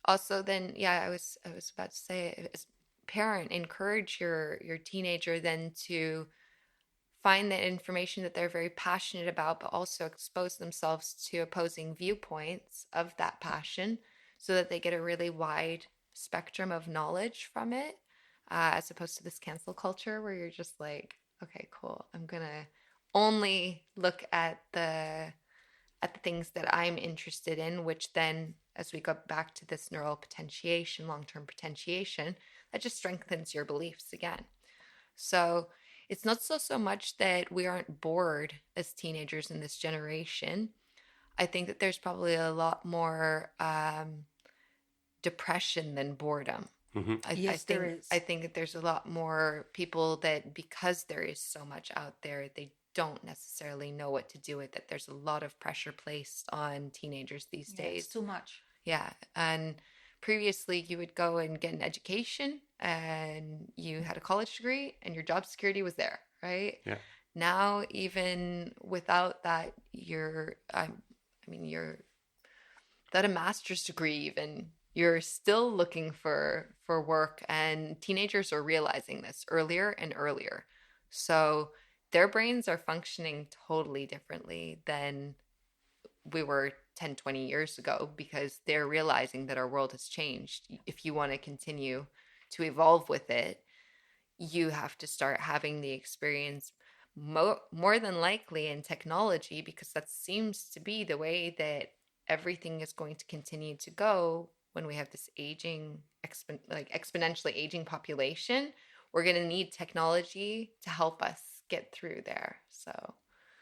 C: also then, I was about to say, as a parent, encourage your teenager then to find the information that they're very passionate about, but also expose themselves to opposing viewpoints of that passion so that they get a really wide spectrum of knowledge from it, as opposed to this cancel culture where you're just like, okay, cool, I'm gonna only look at the things that I'm interested in, which then, as we go back to this neural potentiation, long-term potentiation, that just strengthens your beliefs again. So it's not so much that we aren't bored as teenagers in this generation. I think that there's probably a lot more depression than boredom.
A: Yes, there is.
C: I think that there's a lot more people that, because there is so much out there, they don't necessarily know what to do with it. There's a lot of pressure placed on teenagers these days.
A: It's too much.
C: Yeah. And previously you would go and get an education and you had a college degree and your job security was there, right?
B: Yeah.
C: Now, even without that, you're without a master's degree even, you're still looking for work, and teenagers are realizing this earlier and earlier. So their brains are functioning totally differently than we were 10, 20 years ago, because they're realizing that our world has changed. If you want to continue to evolve with it, you have to start having the experience more than likely in technology, because that seems to be the way that everything is going to continue to go. When we have this aging, exponentially aging population, we're going to need technology to help us get through there. So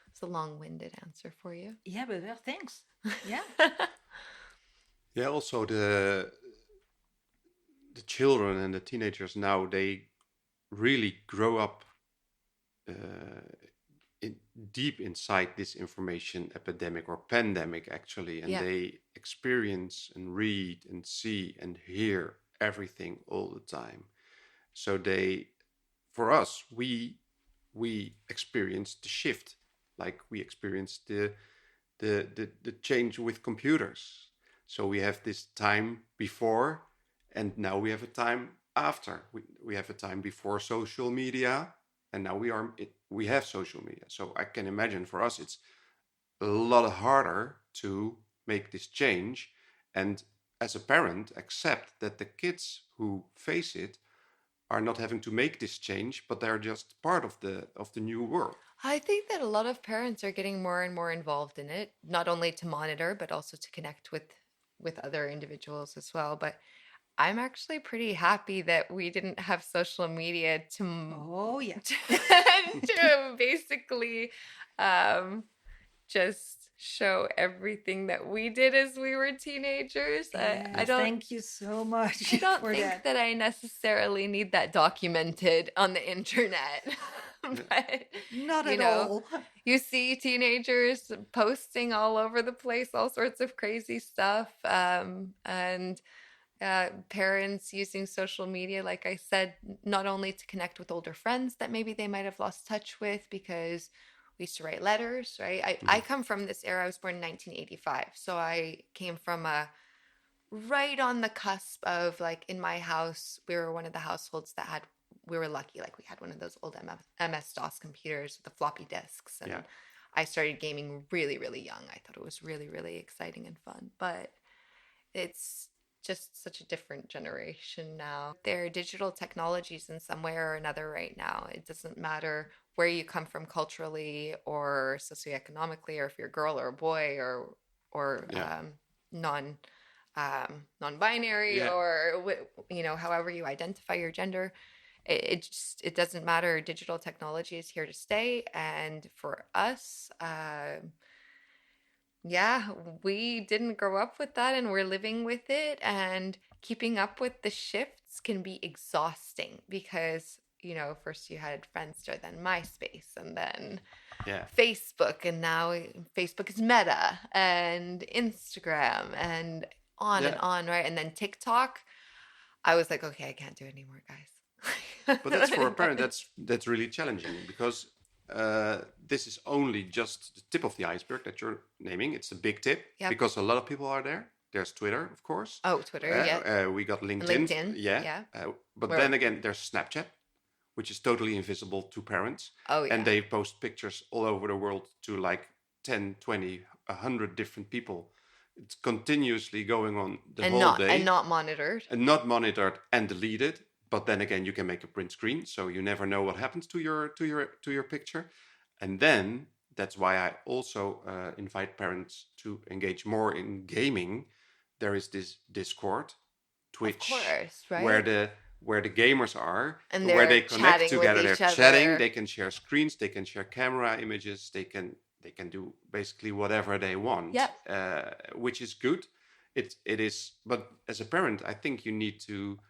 C: it's a long-winded answer for you.
A: Yeah, but well, thanks. Yeah.
B: Yeah, also the children and the teenagers now, they really grow up deep inside this information epidemic or pandemic, actually, and they experience and read and see and hear everything all the time. So for us, we experienced the shift, like we experienced the change with computers. So we have this time before, and now we have a time after. We have a time before social media, and now we have social media. So I can imagine for us it's a lot harder to make this change. And as a parent, accept that the kids who face it are not having to make this change, but they're just part of the new world.
C: I think that a lot of parents are getting more and more involved in it, not only to monitor, but also to connect with other individuals as well. But I'm actually pretty happy that we didn't have social media
A: Oh, yeah.
C: to basically just show everything that we did as we were teenagers. I don't
A: Thank you so much
C: I don't
A: for
C: think
A: that.
C: that I necessarily need that documented on the internet. But
A: Not
C: you
A: at
C: know,
A: all.
C: you see teenagers posting all over the place, all sorts of crazy stuff, and parents using social media, like I said, not only to connect with older friends that maybe they might have lost touch with because we used to write letters, right? I come from this era. I was born in 1985, so I came from a right on the cusp of, like, in my house, we were one of the households that had, we were lucky, like we had one of those old MS-DOS computers with the floppy disks, and
B: Yeah.
C: I started gaming really, really young. I thought it was really, really exciting and fun, but it's just such a different generation now. There are digital technologies in some way or another right now. It doesn't matter where you come from culturally or socioeconomically, or if you're a girl or a boy or
B: Yeah.
C: non non-binary,
B: Yeah.
C: or however you identify your gender. It doesn't matter. Digital technology is here to stay, and for us, yeah, we didn't grow up with that, and we're living with it, and keeping up with the shifts can be exhausting because, first you had Friendster, then MySpace, and then
B: Yeah.
C: Facebook, and now Facebook is Meta and Instagram and on and
B: Yeah.
C: on, right? And then TikTok. I was like, okay, I can't do it anymore, guys.
B: But that's for a parent, that's really challenging because this is only just the tip of the iceberg that you're naming. It's a big tip
C: Yep.
B: because a lot of people are there. There's Twitter, of course.
C: Oh, Twitter, yeah.
B: We got
C: And
B: LinkedIn.
C: LinkedIn, yeah.
B: But
C: Where-
B: then again, there's Snapchat, which is totally invisible to parents.
C: Oh, yeah.
B: And they post pictures all over the world to like 10, 20, 100 different people. It's continuously going on the whole day.
C: And not monitored.
B: And not monitored and deleted. But then again, you can make a print screen, so you never know what happens to your picture. And then that's why I also invite parents to engage more in gaming. There is this Discord, Twitch,
C: Of course, right?
B: where the gamers are,
C: And
B: where
C: they're
B: they connect
C: chatting with
B: together. They're
C: each other.
B: chatting. They can share screens. They can share camera images. They can do basically whatever they want.
C: Yep.
B: Which is good. It is. But as a parent, I think you need to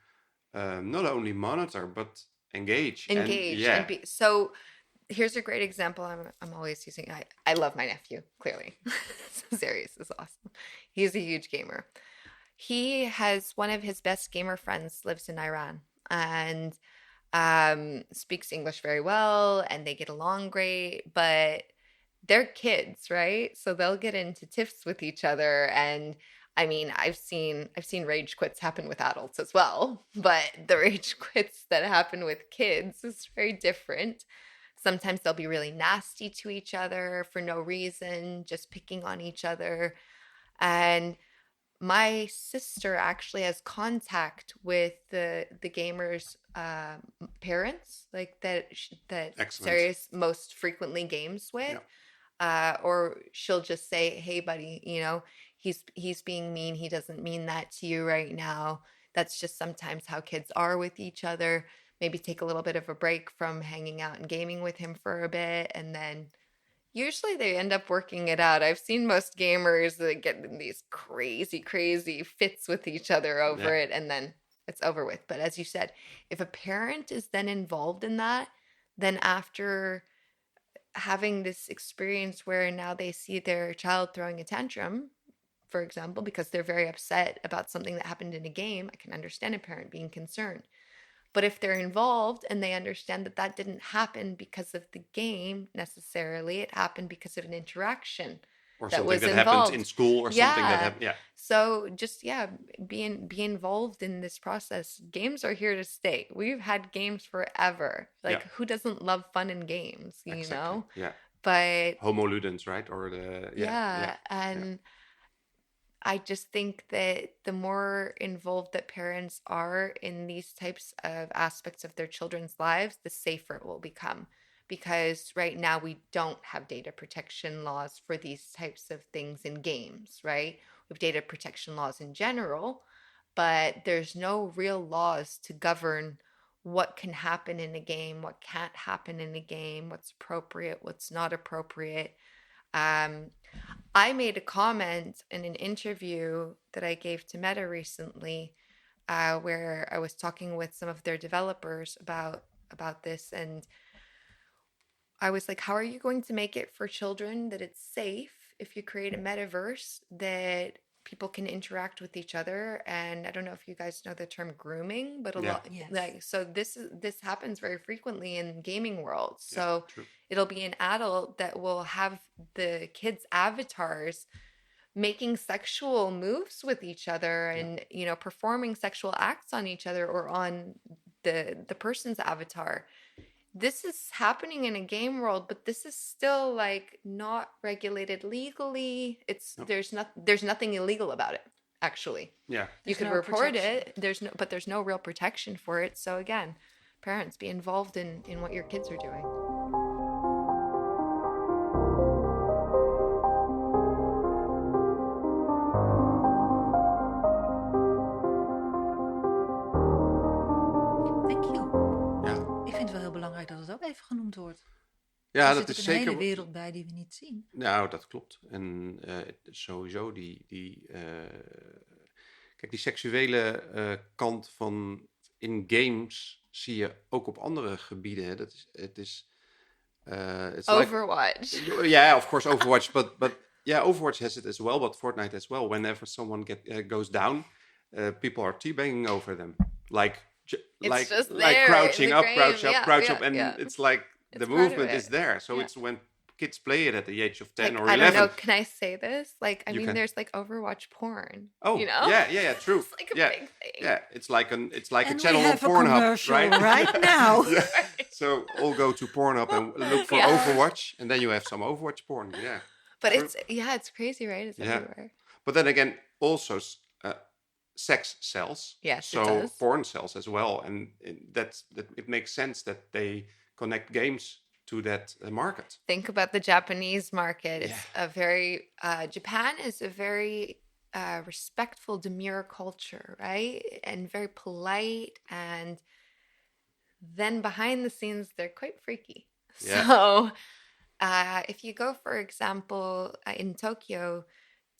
B: not only monitor but engage.
C: So here's a great example I'm always using. I love my nephew, clearly. Serious is awesome. He's a huge gamer. He has one of his best gamer friends lives in Iran and speaks English very well, and they get along great, but they're kids, right? So they'll get into tiffs with each other, and I mean, I've seen rage quits happen with adults as well, but the rage quits that happen with kids is very different. Sometimes they'll be really nasty to each other for no reason, just picking on each other. And my sister actually has contact with the gamers' parents, like that
B: Excellent.
C: Sarius most frequently games with.
B: Yeah.
C: Or she'll just say, "Hey, buddy, he's being mean. He doesn't mean that to you right now. That's just sometimes how kids are with each other. Maybe take a little bit of a break from hanging out and gaming with him for a bit." And then usually they end up working it out. I've seen most gamers that get in these crazy, crazy fits with each other over it, and then it's over with. But as you said, if a parent is then involved in that, then after having this experience where now they see their child throwing a tantrum, for example, because they're very upset about something that happened in a game, I can understand a parent being concerned. But if they're involved and they understand that that didn't happen because of the game necessarily, it happened because of an interaction
B: or
C: that
B: something
C: was
B: that
C: involved.
B: happens in school, or something that happened. Yeah.
C: So just be involved in this process. Games are here to stay. We've had games forever. Like, who doesn't love fun in games? You know.
B: Yeah.
C: But
B: Homo ludens, right? Or the
C: and I just think that the more involved that parents are in these types of aspects of their children's lives, the safer it will become. Because right now we don't have data protection laws for these types of things in games, right? We have data protection laws in general, but there's no real laws to govern what can happen in a game, what can't happen in a game, what's appropriate, what's not appropriate. Um, I made a comment in an interview that I gave to Meta recently, where I was talking with some of their developers about this, and I was like, "How are you going to make it for children that it's safe if you create a metaverse that people can interact with each other?" And I don't know if you guys know the term grooming, but a
B: Yeah.
C: lot
A: Yes.
C: like so this happens very frequently in gaming world.
B: Yeah.
C: So
B: True.
C: it'll be an adult that will have the kids' avatars making sexual moves with each other
B: Yeah.
C: and performing sexual acts on each other or on the person's avatar. This is happening in a game world, but this is still like not regulated legally.
B: No.
C: There's nothing illegal about it, actually.
B: Yeah.
C: You
A: There's
C: could
A: no
C: report
A: protection.
C: it. There's no real protection for it. So again, parents, be involved in what your kids are doing.
A: Thank you.
B: Ja.
A: Ik vind het wel heel belangrijk dat het ook even genoemd wordt.
B: Ja,
A: Er
B: dat
A: zit
B: is
A: ook een
B: zeker.
A: hele wereld bij die we niet zien.
B: Nou, dat klopt. En sowieso kijk, die seksuele kant van in games zie je ook op andere gebieden. Hè. It's
C: Overwatch.
B: Yeah, of course, Overwatch, but yeah, Overwatch has it as well, but Fortnite as well. Whenever someone goes down, people are teabagging over them, like
C: just
B: like
C: there
B: crouching
C: in
B: up,
C: the
B: crouch
C: game.
B: up,
C: Yeah,
B: crouch
C: yeah,
B: up, and
C: yeah.
B: it's like
C: It's
B: the
C: part of
B: movement is
C: it.
B: there. So
C: Yeah.
B: it's when kids play it at the age of 10
C: Like,
B: or
C: I
B: 11.
C: don't know. Can I say this? Like, I
B: You
C: mean,
B: can.
C: there's like Overwatch porn.
B: Oh,
C: you know?
B: yeah, true.
C: It's like a
B: Yeah.
C: big thing.
B: Yeah, it's like a
A: And
B: channel
A: we
B: on
A: have a
B: Pornhub,
A: commercial
B: right?
A: now.
B: Yeah. So all go to Pornhub and look for
C: Yeah.
B: Overwatch, and then you have some Overwatch porn. Yeah.
C: But
B: True.
C: it's crazy, right? It's
B: Yeah.
C: everywhere.
B: But then again, also sex sells.
C: Yes,
B: so
C: it does.
B: porn sells as well, and that it makes sense that they connect games to that market.
C: Think about the Japanese market. It's
B: Yeah.
C: a very Japan is a very respectful, demure culture, right? And very polite. And then behind the scenes, they're quite freaky.
B: Yeah.
C: So if you go, for example, in Tokyo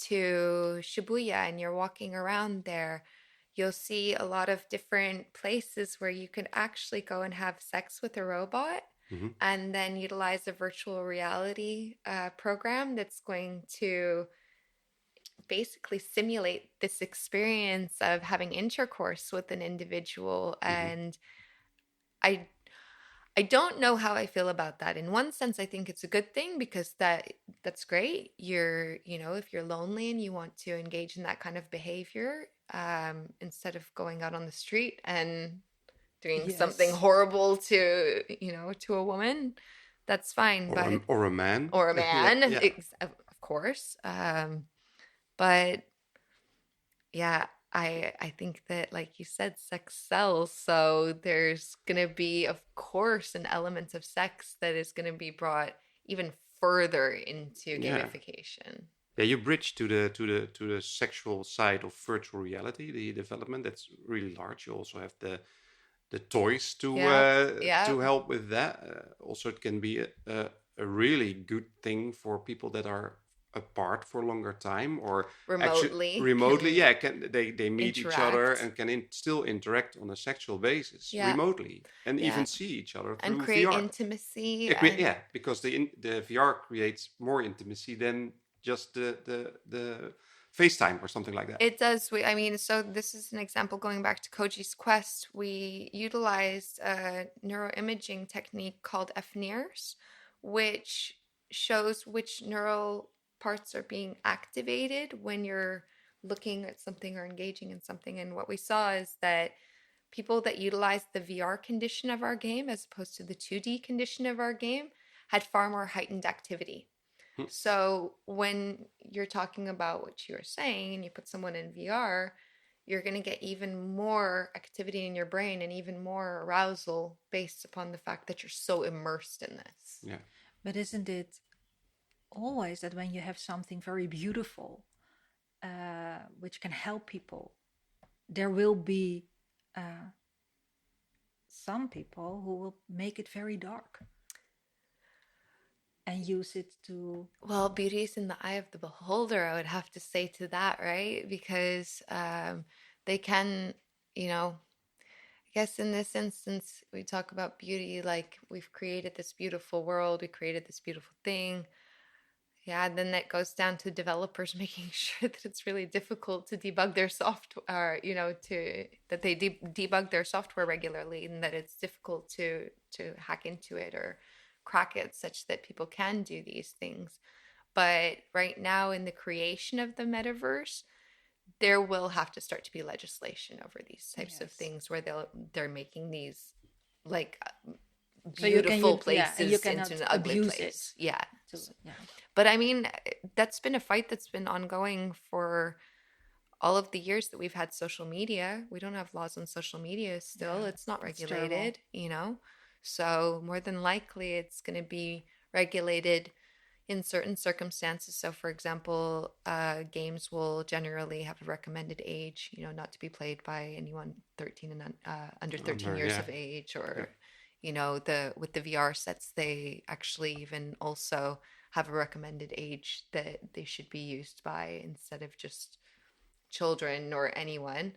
C: to Shibuya and you're walking around there, you'll see a lot of different places where you can actually go and have sex with a robot
B: Mhm.
C: and then utilize a virtual reality program that's going to basically simulate this experience of having intercourse with an individual. And I don't know how I feel about that. In one sense, I think it's a good thing because that's great. If you're lonely and you want to engage in that kind of behavior, instead of going out on the street and doing something
A: Yes.
C: horrible to a woman, that's fine.
B: Or a man.
C: Or a man,
B: Yeah.
C: of course. But yeah, I think that, like you said, sex sells. So there's going to be, of course, an element of sex that is going to be brought even further into
B: Yeah.
C: gamification.
B: Yeah, you bridge to the sexual side of virtual reality, the development that's really large. You also have the toys to
C: Yeah.
B: to help with that. Also, it can be a really good thing for people that are apart for a longer time or
C: Remotely.
B: remotely. Yeah, they meet each other
C: interact.
B: and can still interact on a sexual basis
C: Yeah.
B: remotely and
C: Yeah.
B: even see each other through
C: And create
B: VR.
C: intimacy.
B: Yeah, because the VR creates more intimacy than just the FaceTime or something like that.
C: It does. So this is an example going back to Koji's quest. We utilized a neuroimaging technique called FNIRS, which shows which neural parts are being activated when you're looking at something or engaging in something. And what we saw is that people that utilized the VR condition of our game as opposed to the 2D condition of our game had far more heightened activity. So when you're talking about what you were saying and you put someone in VR, you're going to get even more activity in your brain and even more arousal based upon the fact that you're so immersed in this.
B: Yeah.
A: But isn't it always that when you have something very beautiful, which can help people, there will be some people who will make it very dark and use it to...
C: Well, beauty is in the eye of the beholder, I would have to say to that, right? Because they can, I guess in this instance, we talk about beauty like we've created this beautiful world, we created this beautiful thing. Yeah, then that goes down to developers making sure that it's really difficult to debug their software, that they debug their software regularly, and that it's difficult to hack into it or crack it such that people can do these things. But right now in the creation of the metaverse, there will have to start to be legislation over these types of things where they're making these like beautiful places into an ugly place. Yeah. But I mean, that's been a fight that's been ongoing for all of the years that we've had social media. We don't have laws on social media still. It's not regulated, So more than likely it's going to be regulated in certain circumstances. So for example, games will generally have a recommended age, not to be played by anyone 13 and under 13 years of age, or with the VR sets, they actually even also have a recommended age that they should be used by instead of just children or anyone.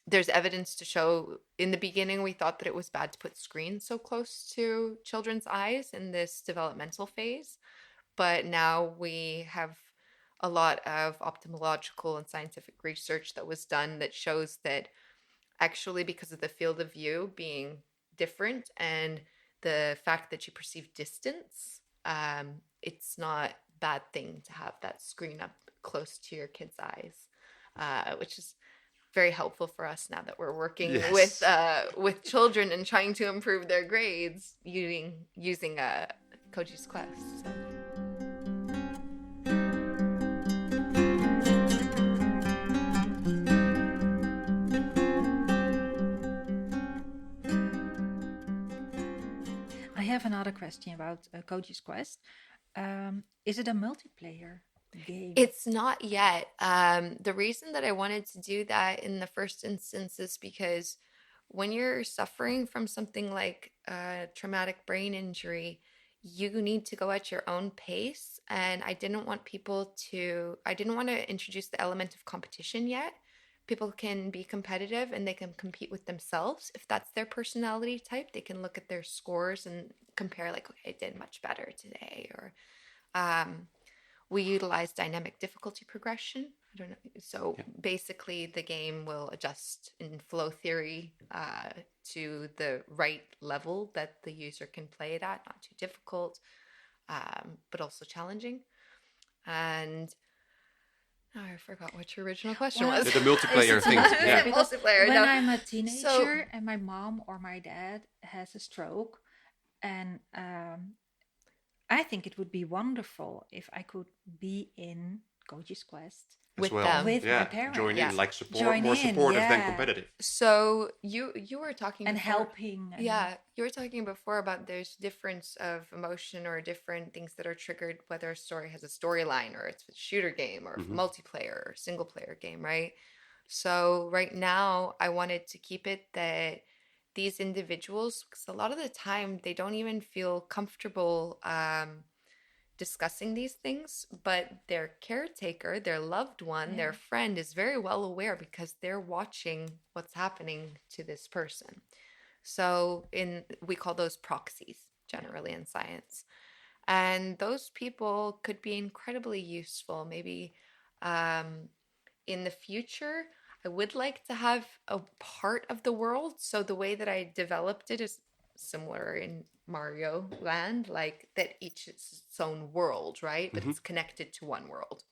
C: There's evidence to show in the beginning we thought that it was bad to put screens so close to children's eyes in this developmental phase, but now we have a lot of ophthalmological and scientific research that was done that shows that actually, because of the field of view being different and the fact that you perceive distance, it's not a bad thing to have that screen up close to your kids' eyes, which is very helpful for us now that we're working with children and trying to improve their grades using Koji's Quest. So.
A: I have another question about Koji's Quest. Is it a multiplayer game?
C: It's not yet. The reason that I wanted to do that in the first instance is because when you're suffering from something like traumatic brain injury, you need to go at your own pace. And I didn't want to introduce the element of competition yet. People can be competitive and they can compete with themselves. If that's their personality type, they can look at their scores and compare like, okay, I did much better today. Or we utilize dynamic difficulty progression. I don't know. So basically the game will adjust in flow theory to the right level that the user can play it at, not too difficult, but also challenging. And I forgot what your original question was.
B: The multiplayer thing.
C: Multiplayer.
A: When I'm a teenager and my mom or my dad has a stroke, and I think it would be wonderful if I could be in Koji's Quest
C: with
B: well.
C: them,
A: with my parents.
B: Join in, like more supportive than competitive.
C: So you were talking
A: and
C: before,
A: helping.
C: You were talking before about there's difference of emotion or different things that are triggered, whether a story has a storyline or it's a shooter game or multiplayer or single player game, right? So right now I wanted to keep it that these individuals, because a lot of the time they don't even feel comfortable discussing these things, but their caretaker, their loved one, their friend is very well aware because they're watching what's happening to this person. So we call those proxies generally in science. And those people could be incredibly useful. Maybe in the future, I would like to have a part of the world. So the way that I developed it is similar in Mario Land, like that each is its own world, right? But it's connected to one world.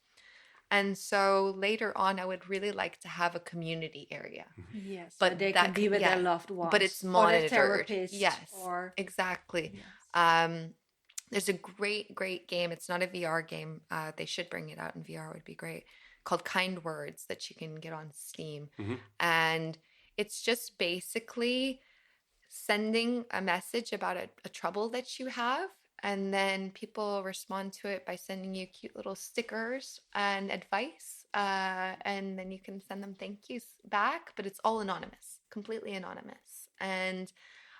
C: And so later on, I would really like to have a community area.
A: Yes, but they can be with their loved ones.
C: But it's monitored.
A: Or a therapist.
C: Yes, exactly.
A: Yes.
C: There's a great game. It's not a VR game. They should bring it out in VR. Would be great. Called Kind Words that you can get on Steam,
B: Mm-hmm.
C: and it's just basically sending a message about a trouble that you have, and then people respond to it by sending you cute little stickers and advice, and then you can send them thank yous back, but it's all anonymous, completely anonymous. And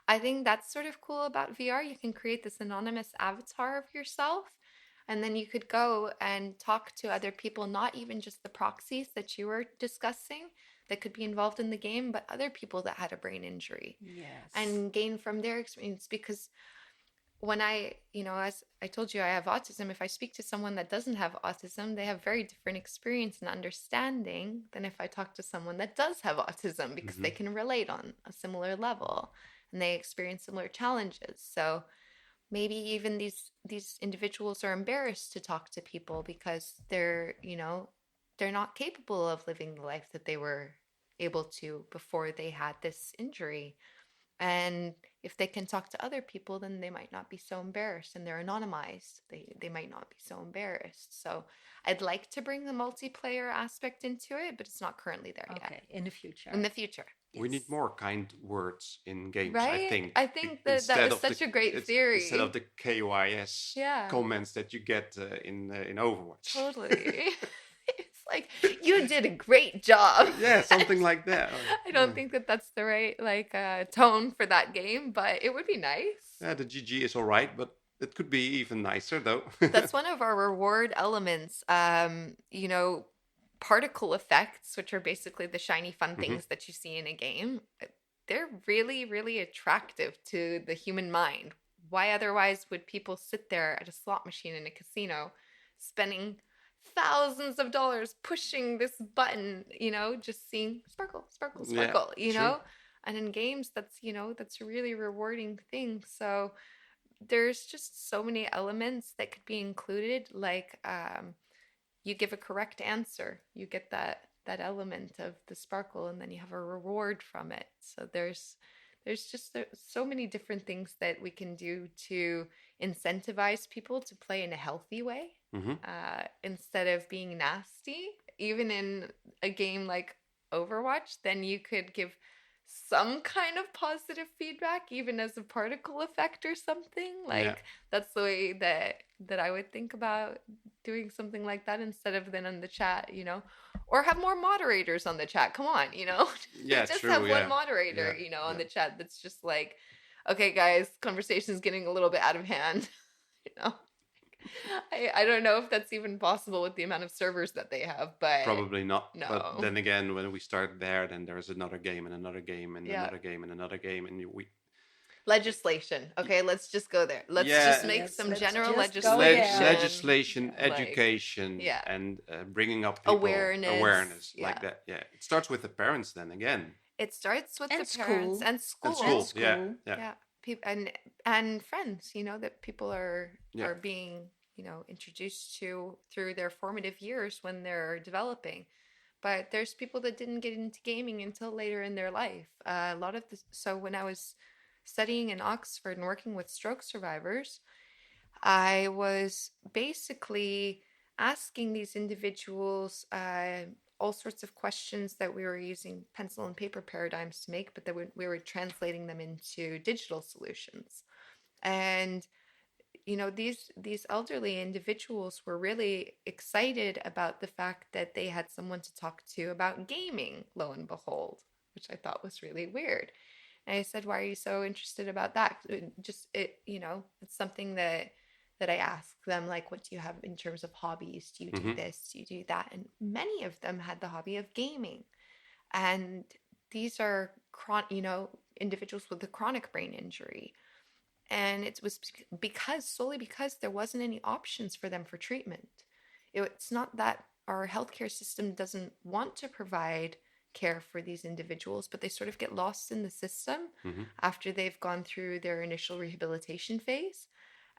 C: I think that's sort of cool about VR. You can create this anonymous avatar of yourself, and then you could go and talk to other people, not even just the proxies that you were discussing that could be involved in the game, but other people that had a brain injury,
A: Yes.
C: and gain from their experience. Because when as I told you, I have autism. If I speak to someone that doesn't have autism, they have very different experience and understanding than if I talk to someone that does have autism, because they can relate on a similar level and they experience similar challenges. So maybe even these individuals are embarrassed to talk to people because they're not capable of living the life that they were able to before they had this injury. And if they can talk to other people, then they might not be so embarrassed, and they're anonymized. They might not be so embarrassed. So I'd like to bring the multiplayer aspect into it, but it's not currently there yet.
A: Okay, in the future.
C: In the future.
B: We need
C: Yes.
B: more kind words in games,
C: Right?
B: I think.
C: I think that
B: Instead
C: is
B: of
C: such a great theory.
B: Instead of the KYS
C: Yeah.
B: comments that you get in Overwatch.
C: Totally. It's like, you did a great job.
B: Yeah, something like that.
C: I don't think that that's the right tone for that game, but it would be nice.
B: Yeah, the GG is all right, but it could be even nicer, though.
C: That's one of our reward elements. Particle effects, which are basically the shiny fun things that you see in a game. They're really, really attractive to the human mind. Why otherwise would people sit there at a slot machine in a casino spending thousands of dollars pushing this button, just seeing sparkle, sparkle, sparkle,
B: true.
C: And in games, that's a really rewarding thing. So there's just so many elements that could be included. Like, you give a correct answer, you get that element of the sparkle, and then you have a reward from it. So there's just so many different things that we can do to incentivize people to play in a healthy way, instead of being nasty. Even in a game like Overwatch, then you could give some kind of positive feedback, even as a particle effect or something. That's the way that I would think about doing something like that, instead of then on the chat, or have more moderators on the chat. Come on,
B: Yeah,
C: just
B: true,
C: have
B: yeah.
C: one moderator,
B: Yeah,
C: on the chat that's just like, okay, guys, conversation's getting a little bit out of hand. I don't know if that's even possible with the amount of servers that they have, but
B: Probably not.
C: No.
B: But then again, when we start there, then there's another game and another game and another game and another game, and we
C: legislation. Okay, let's just go there. Let's
B: Yeah.
C: just make
A: Yes,
C: some
A: let's
C: general
A: just go
C: legislation.
A: there.
B: legislation,
C: like-
B: education,
C: yeah.
B: and bringing up people,
C: Awareness,
B: like
C: yeah.
B: that. Yeah, it starts with the parents. Then again,
C: It starts with
A: And
C: the parents
A: school.
C: and school.
B: and school. Yeah,
A: school.
B: yeah,
C: Yeah. And friends, that people are
B: Yeah.
C: being, introduced to through their formative years when they're developing. But there's people that didn't get into gaming until later in their life. A lot of this. So when I was studying in Oxford and working with stroke survivors, I was basically asking these individuals all sorts of questions that we were using pencil and paper paradigms to make, but that we were translating them into digital solutions. And these elderly individuals were really excited about the fact that they had someone to talk to about gaming, lo and behold, which I thought was really weird. And I said, "Why are you so interested about that?" It's something that I ask them, like, what do you have in terms of hobbies? Do you do this? Do you do that? And many of them had the hobby of gaming. And these are individuals with a chronic brain injury. And it was solely because there wasn't any options for them for treatment. It's not that our healthcare system doesn't want to provide care for these individuals, but they sort of get lost in the system after they've gone through their initial rehabilitation phase.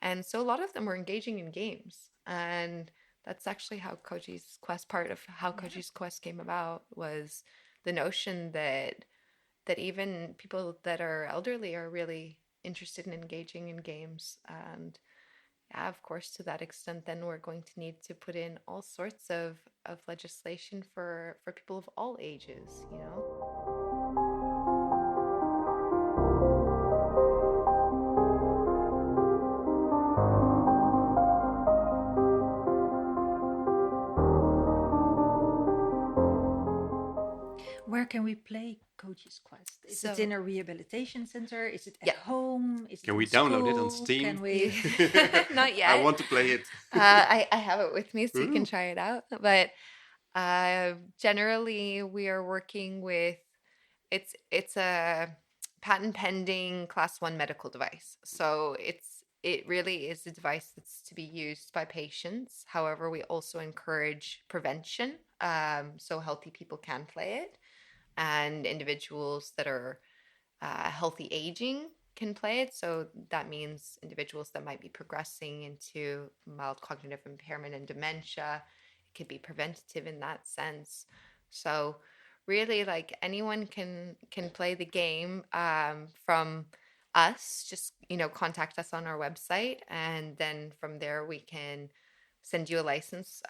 C: And so a lot of them were engaging in games. And that's actually how Koji's quest, part of how Koji's quest came about, was the notion that even people that are elderly are really interested in engaging in games. And yeah, of course, to that extent, then we're going to need to put in all sorts of legislation for people of all ages, you know?
A: Where can we play Koji's Quest? Is it
C: So,
A: in a rehabilitation center? Is it at
C: yeah.
A: home? Is it
B: Can we
A: in
B: download it on
A: school?
B: Steam?
A: Can we?
C: Not
B: I
C: yet.
B: want to play it.
C: I have it with me so you can
B: Ooh.
C: try it out. But generally, we are working with it's a patent pending class 1 medical device. So it really is a device that's to be used by patients. However, we also encourage prevention, so healthy people can play it, and individuals that are healthy aging can play it. So that means individuals that might be progressing into mild cognitive impairment and dementia. It could be preventative in that sense. So really, like, anyone can play the game, from us. Just, contact us on our website, and then from there we can send you a license,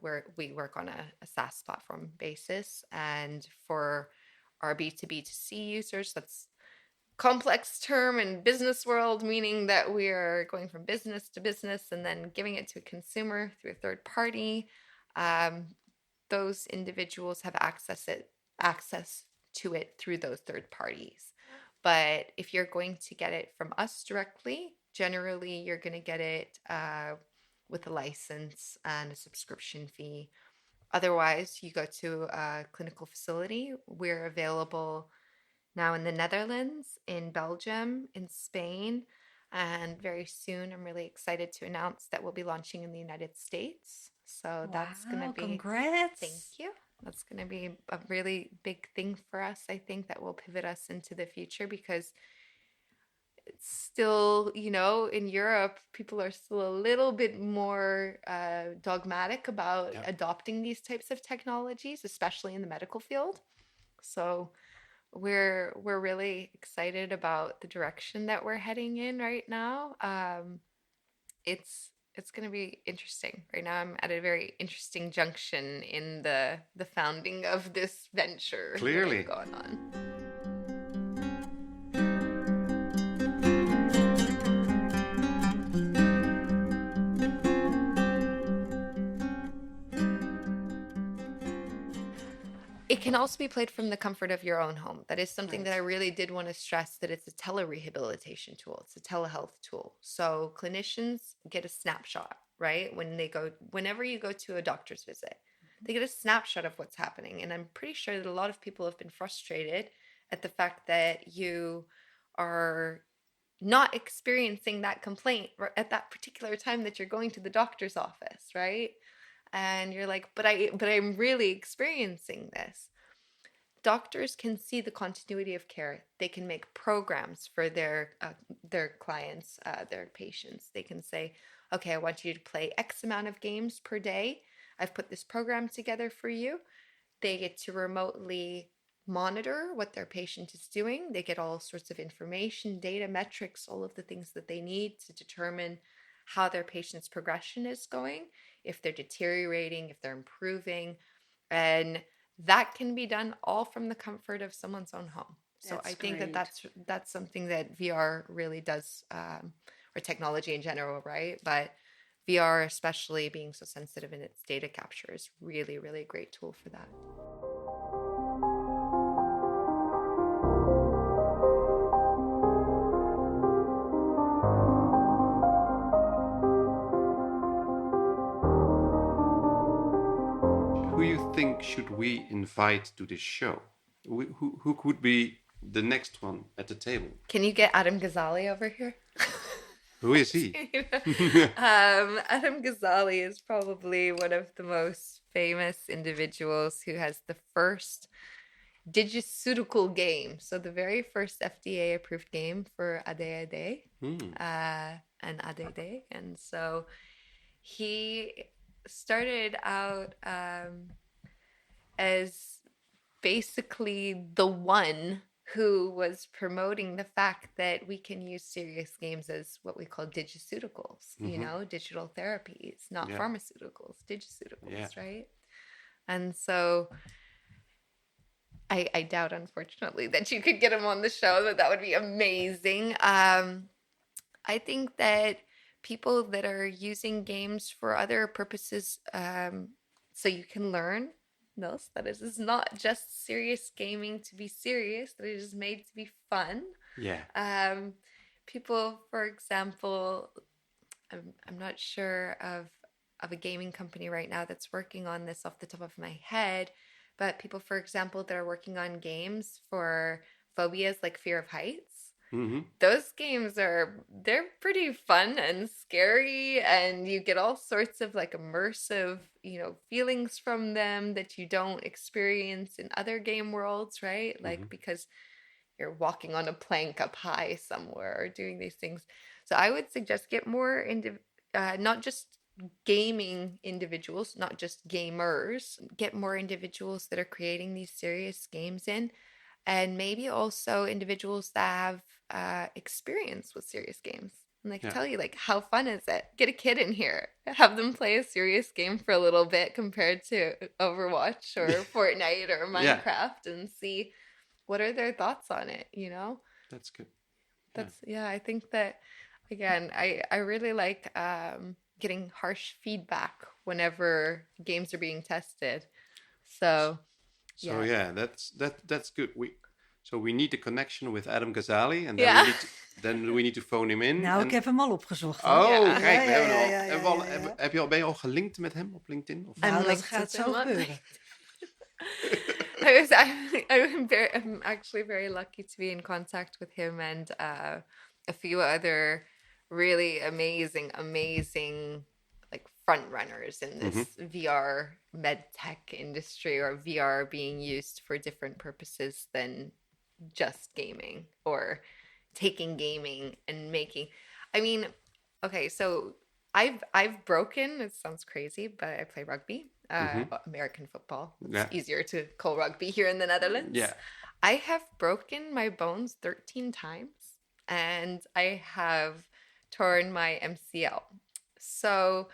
C: where we work on a SaaS platform basis. And for our B2B2C users, that's complex term in business world, meaning that we are going from business to business and then giving it to a consumer through a third party. Um, those individuals have access to it through those third parties. But if you're going to get it from us directly, generally you're going to get it with a license and a subscription fee. Otherwise, you go to a clinical facility. We're available now in the Netherlands, in Belgium, in Spain, and very soon I'm really excited to announce that we'll be launching in the United States. So that's going to
A: Wow,
C: be,
A: congrats.
C: thank you. That's going to be a really big thing for us. I think that will pivot us into the future, because it's still, in Europe, people are still a little bit more dogmatic about
B: Yeah.
C: adopting these types of technologies, especially in the medical field. So we're really excited about the direction that we're heading in right now. It's going to be interesting. Right now, I'm at a very interesting junction in the founding of this venture that
B: Clearly.
C: I've gone on. It can also be played from the comfort of your own home. That is something that I really did want to stress, that it's a telerehabilitation tool. It's a telehealth tool. So clinicians get a snapshot, right? Whenever you go to a doctor's visit, they get a snapshot of what's happening. And I'm pretty sure that a lot of people have been frustrated at the fact that you are not experiencing that complaint at that particular time that you're going to the doctor's office, right? And you're like, but I'm really experiencing this. Doctors can see the continuity of care. They can make programs for their clients, their patients. They can say, okay, I want you to play X amount of games per day. I've put this program together for you. They get to remotely monitor what their patient is doing. They get all sorts of information, data, metrics, all of the things that they need to determine how their patient's progression is going, if they're deteriorating, if they're improving. And that can be done all from the comfort of someone's own home. So
A: That's
C: I think
A: great.
C: that's something that VR really does, or technology in general, right? But VR, especially being so sensitive in its data capture, is really, really a great tool for that.
B: Who you think should we invite to this show? Who could be the next one at the table?
C: Can you get Adam Ghazali over here?
B: Who is he?
C: Adam Ghazali is probably one of the most famous individuals who has the first digiceutical game. So the very first FDA approved game for ADHD and ADD. And so he started out as basically the one who was promoting the fact that we can use serious games as what we call digiceuticals, digital therapies, not pharmaceuticals, digiceuticals, right? And so I doubt, unfortunately, that you could get him on the show, but that would be amazing. I think that people that are using games for other purposes, so you can learn, that it is not just serious gaming to be serious, that it is made to be fun.
B: Yeah.
C: People, for example, I'm not sure of a gaming company right now that's working on this off the top of my head, but people, for example, that are working on games for phobias like fear of heights. Those games they're pretty fun and scary, and you get all sorts of like immersive, feelings from them that you don't experience in other game worlds, right? Like because you're walking on a plank up high somewhere or doing these things. So I would suggest get more into not just gaming individuals, not just gamers, get more individuals that are creating these serious games and maybe also individuals that have experience with serious games. And they can tell you, like, how fun is it? Get a kid in here. Have them play a serious game for a little bit compared to Overwatch or Fortnite or Minecraft and see what are their thoughts on it,
B: That's good.
C: I think that, again, I really like getting harsh feedback whenever games are being tested. So
B: that's good. We need the connection with Adam Ghazali, and then we need to phone him in.
A: Nou, ik heb hem al opgezocht.
B: Oh, kijk, we hebben hem al. Ben je al gelinkt met hem op LinkedIn? Of?
A: Nou, dat gaat zo gebeuren.
C: I'm actually very lucky to be in contact with him and a few other really amazing like front runners in this VR med tech industry, or VR being used for different purposes than just gaming, or taking gaming and making. I mean, okay, so I've broken, it sounds crazy, but I play rugby, American football. It's easier to call rugby here in the Netherlands.
B: Yeah.
C: I have broken my bones 13 times, and I have torn my MCL. So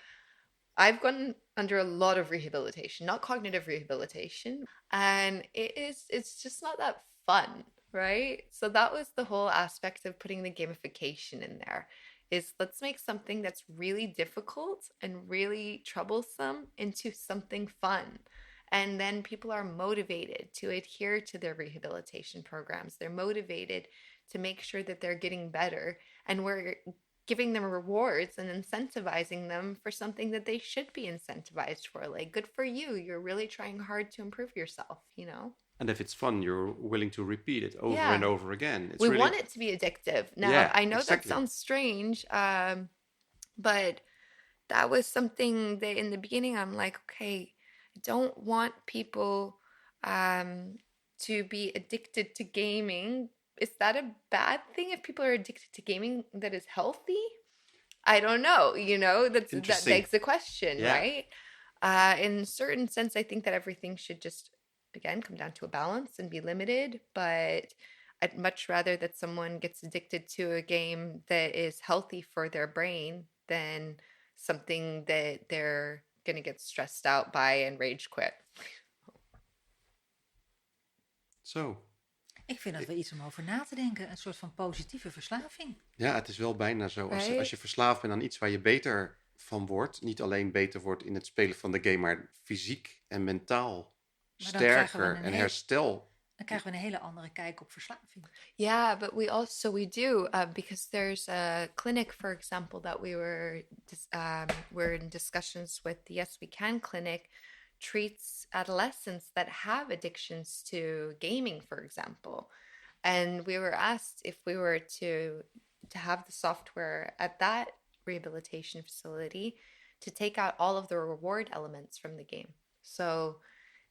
C: I've gone under a lot of rehabilitation, not cognitive rehabilitation, and it's just not that fun, right? So that was the whole aspect of putting the gamification in there, is let's make something that's really difficult and really troublesome into something fun. And then people are motivated to adhere to their rehabilitation programs. They're motivated to make sure that they're getting better. And we're giving them rewards and incentivizing them for something that they should be incentivized for. Like, good for you. You're really trying hard to improve yourself,
B: And if it's fun, you're willing to repeat it over and over again.
C: We want it to be addictive. Now, I know that sounds strange, but that was something that in the beginning I'm like, okay, I don't want people to be addicted to gaming. Is that a bad thing if people are addicted to gaming that is healthy? I don't know. That begs the question, right? In a certain sense, I think that everything should just, again, come down to a balance and be limited. But I'd much rather that someone gets addicted to a game that is healthy for their brain than something that they're going to get stressed out by and rage quit.
B: Zo.
A: Ik vind dat we iets om over na te denken. Een soort van positieve verslaving.
B: Ja, het is wel bijna zo. Als je verslaafd bent aan iets waar je beter van wordt. Niet alleen beter wordt in het spelen van de game, maar fysiek en mentaal sterker en herstel.
C: Dan krijgen we een hele andere kijk op verslaving. Yeah, but we do because there's a clinic, for example, that we're in discussions with. The Yes We Can clinic treats adolescents that have addictions to gaming, for example. And we were asked if we were to have the software at that rehabilitation facility to take out all of the reward elements from the game. So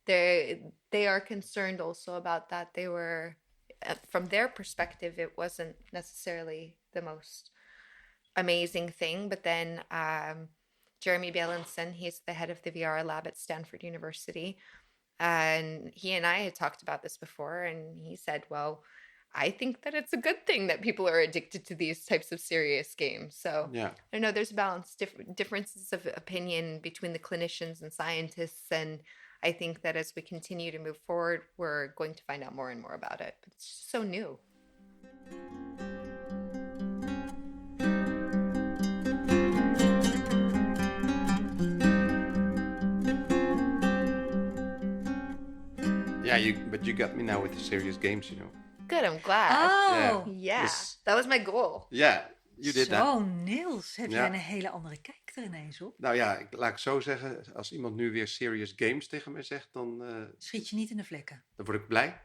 C: they are concerned also about that. They were, from their perspective, it wasn't necessarily the most amazing thing. But then Jeremy Bailenson, he's the head of the VR lab at Stanford University. And he and I had talked about this before. And he said, well, I think that it's a good thing that people are addicted to these types of serious games. So
B: Yeah.
C: I know there's balance, differences of opinion between the clinicians and scientists. And I think that as we continue to move forward, we're going to find out more and more about it. But it's just so new.
B: Yeah, but you got me now with the serious games, you know.
C: Good, I'm glad.
A: Oh,
C: Yeah,
B: Dus-
C: that was my goal.
B: Yeah, you did that.
A: zo Niels, heb
B: Ja.
A: jij een hele andere kijk er ineens op.
B: Nou ja, laat ik zo zeggen, als iemand nu weer serious games tegen mij zegt, dan
A: Schiet je niet in de vlekken.
B: word ik blij.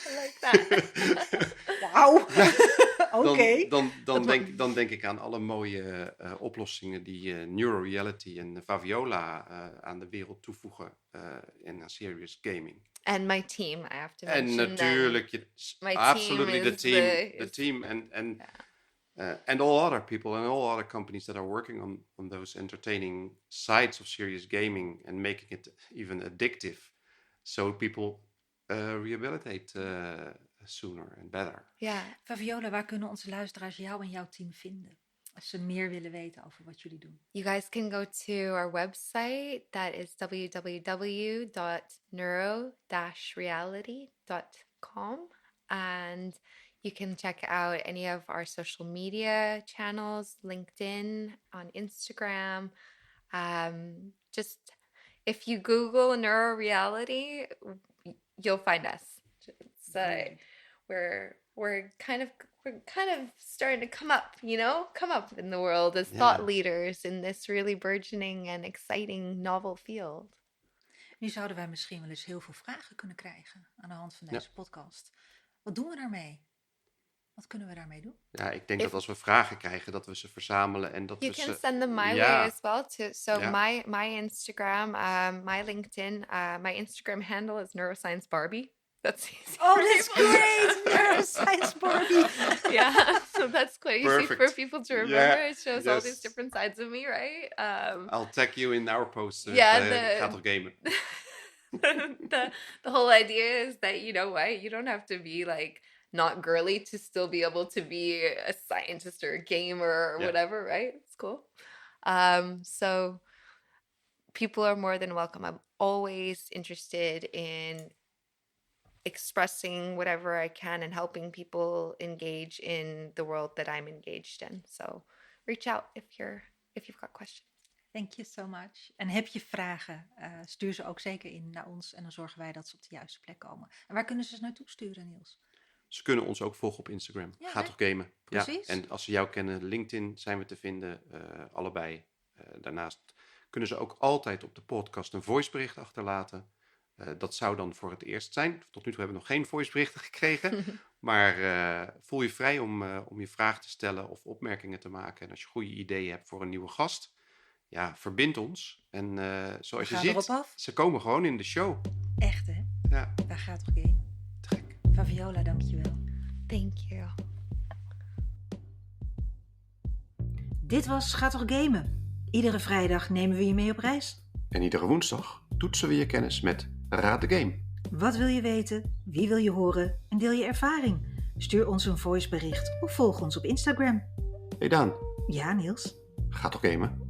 C: I like that.
A: Wauw, oké.
B: Dan denk ik aan alle mooie oplossingen die NeuroReality en Faviola aan de wereld toevoegen in serious gaming.
C: And my team, I have to
B: En
C: mention
B: natuurlijk,
C: My
B: absolutely
C: team
B: the
C: is
B: team and all other people and all other companies that are working on those entertaining sides of serious gaming and making it even addictive, so people rehabilitate sooner and better.
C: Yeah.
A: Faviola, waar kunnen onze luisteraars jou en jouw team vinden? Als ze meer willen weten over wat jullie doen.
C: You guys can go to our website. That is www.neuro-reality.com. And you can check out any of our social media channels, LinkedIn, on Instagram. Just if you Google NeuroReality, you'll find us. It's, we're kind of starting to come up in the world as thought leaders in this really burgeoning and exciting novel field.
A: Nu zouden wij misschien wel eens heel veel vragen kunnen krijgen aan de hand van deze podcast. Wat doen we daarmee? Wat kunnen we daarmee doen?
B: Ja, ik denk dat als we vragen krijgen, dat we ze verzamelen en dat
C: You
B: we
C: can
B: ze...
C: send them my
B: Ja.
C: way as well too. So
B: Ja.
C: my Instagram, my LinkedIn, my Instagram handle is neuroscience Barbie. That's easy.
A: Oh,
C: for
A: that's
C: people.
A: great! Neuroscience Barbie.
C: Yeah, so that's quite easy
B: Perfect.
C: for people to remember.
B: Yeah,
C: It shows all these
B: yes.
C: different sides of me, right?
B: I'll tag you in our post. Gaat toch gamen?
C: The whole idea is that, you know what, you don't have to be like not girly to still be able to be a scientist or a gamer or whatever, right? It's cool. So people are more than welcome. I'm always interested in expressing whatever I can and helping people engage in the world that I'm engaged in. So reach out if you've got questions.
A: Thank you so much. En heb je vragen, stuur ze ook zeker in naar ons. En dan zorgen wij dat ze op de juiste plek komen. En waar kunnen ze ze naartoe sturen, Niels?
B: Ze kunnen ons ook volgen op Instagram.
A: Ja,
B: Gaat toch gamen?
A: Precies.
B: Ja. En als ze jou kennen, LinkedIn zijn we te vinden. Allebei. Daarnaast kunnen ze ook altijd op de podcast een voicebericht achterlaten. Dat zou dan voor het eerst zijn. Tot nu toe hebben we nog geen voiceberichten gekregen. Maar voel je vrij om je vraag te stellen of opmerkingen te maken. En als je goede ideeën hebt voor een nieuwe gast, ja, verbind ons. En zoals je
A: gaan
B: ziet,
A: erop af.
B: ze komen gewoon in de show.
A: Echt, hè?
B: Ja,
A: Daar gaat toch game.
B: trek.
A: Faviola, dankjewel.
C: Thank you.
A: Dit was Ga toch gamen. Iedere vrijdag nemen we je mee op reis.
B: En iedere woensdag toetsen we je kennis met Raad de Game.
A: Wat wil je weten? Wie wil je horen? En deel je ervaring? Stuur ons een voicebericht of volg ons op Instagram.
B: Hey Daan,
A: Ja, Niels.
B: ga toch gamen?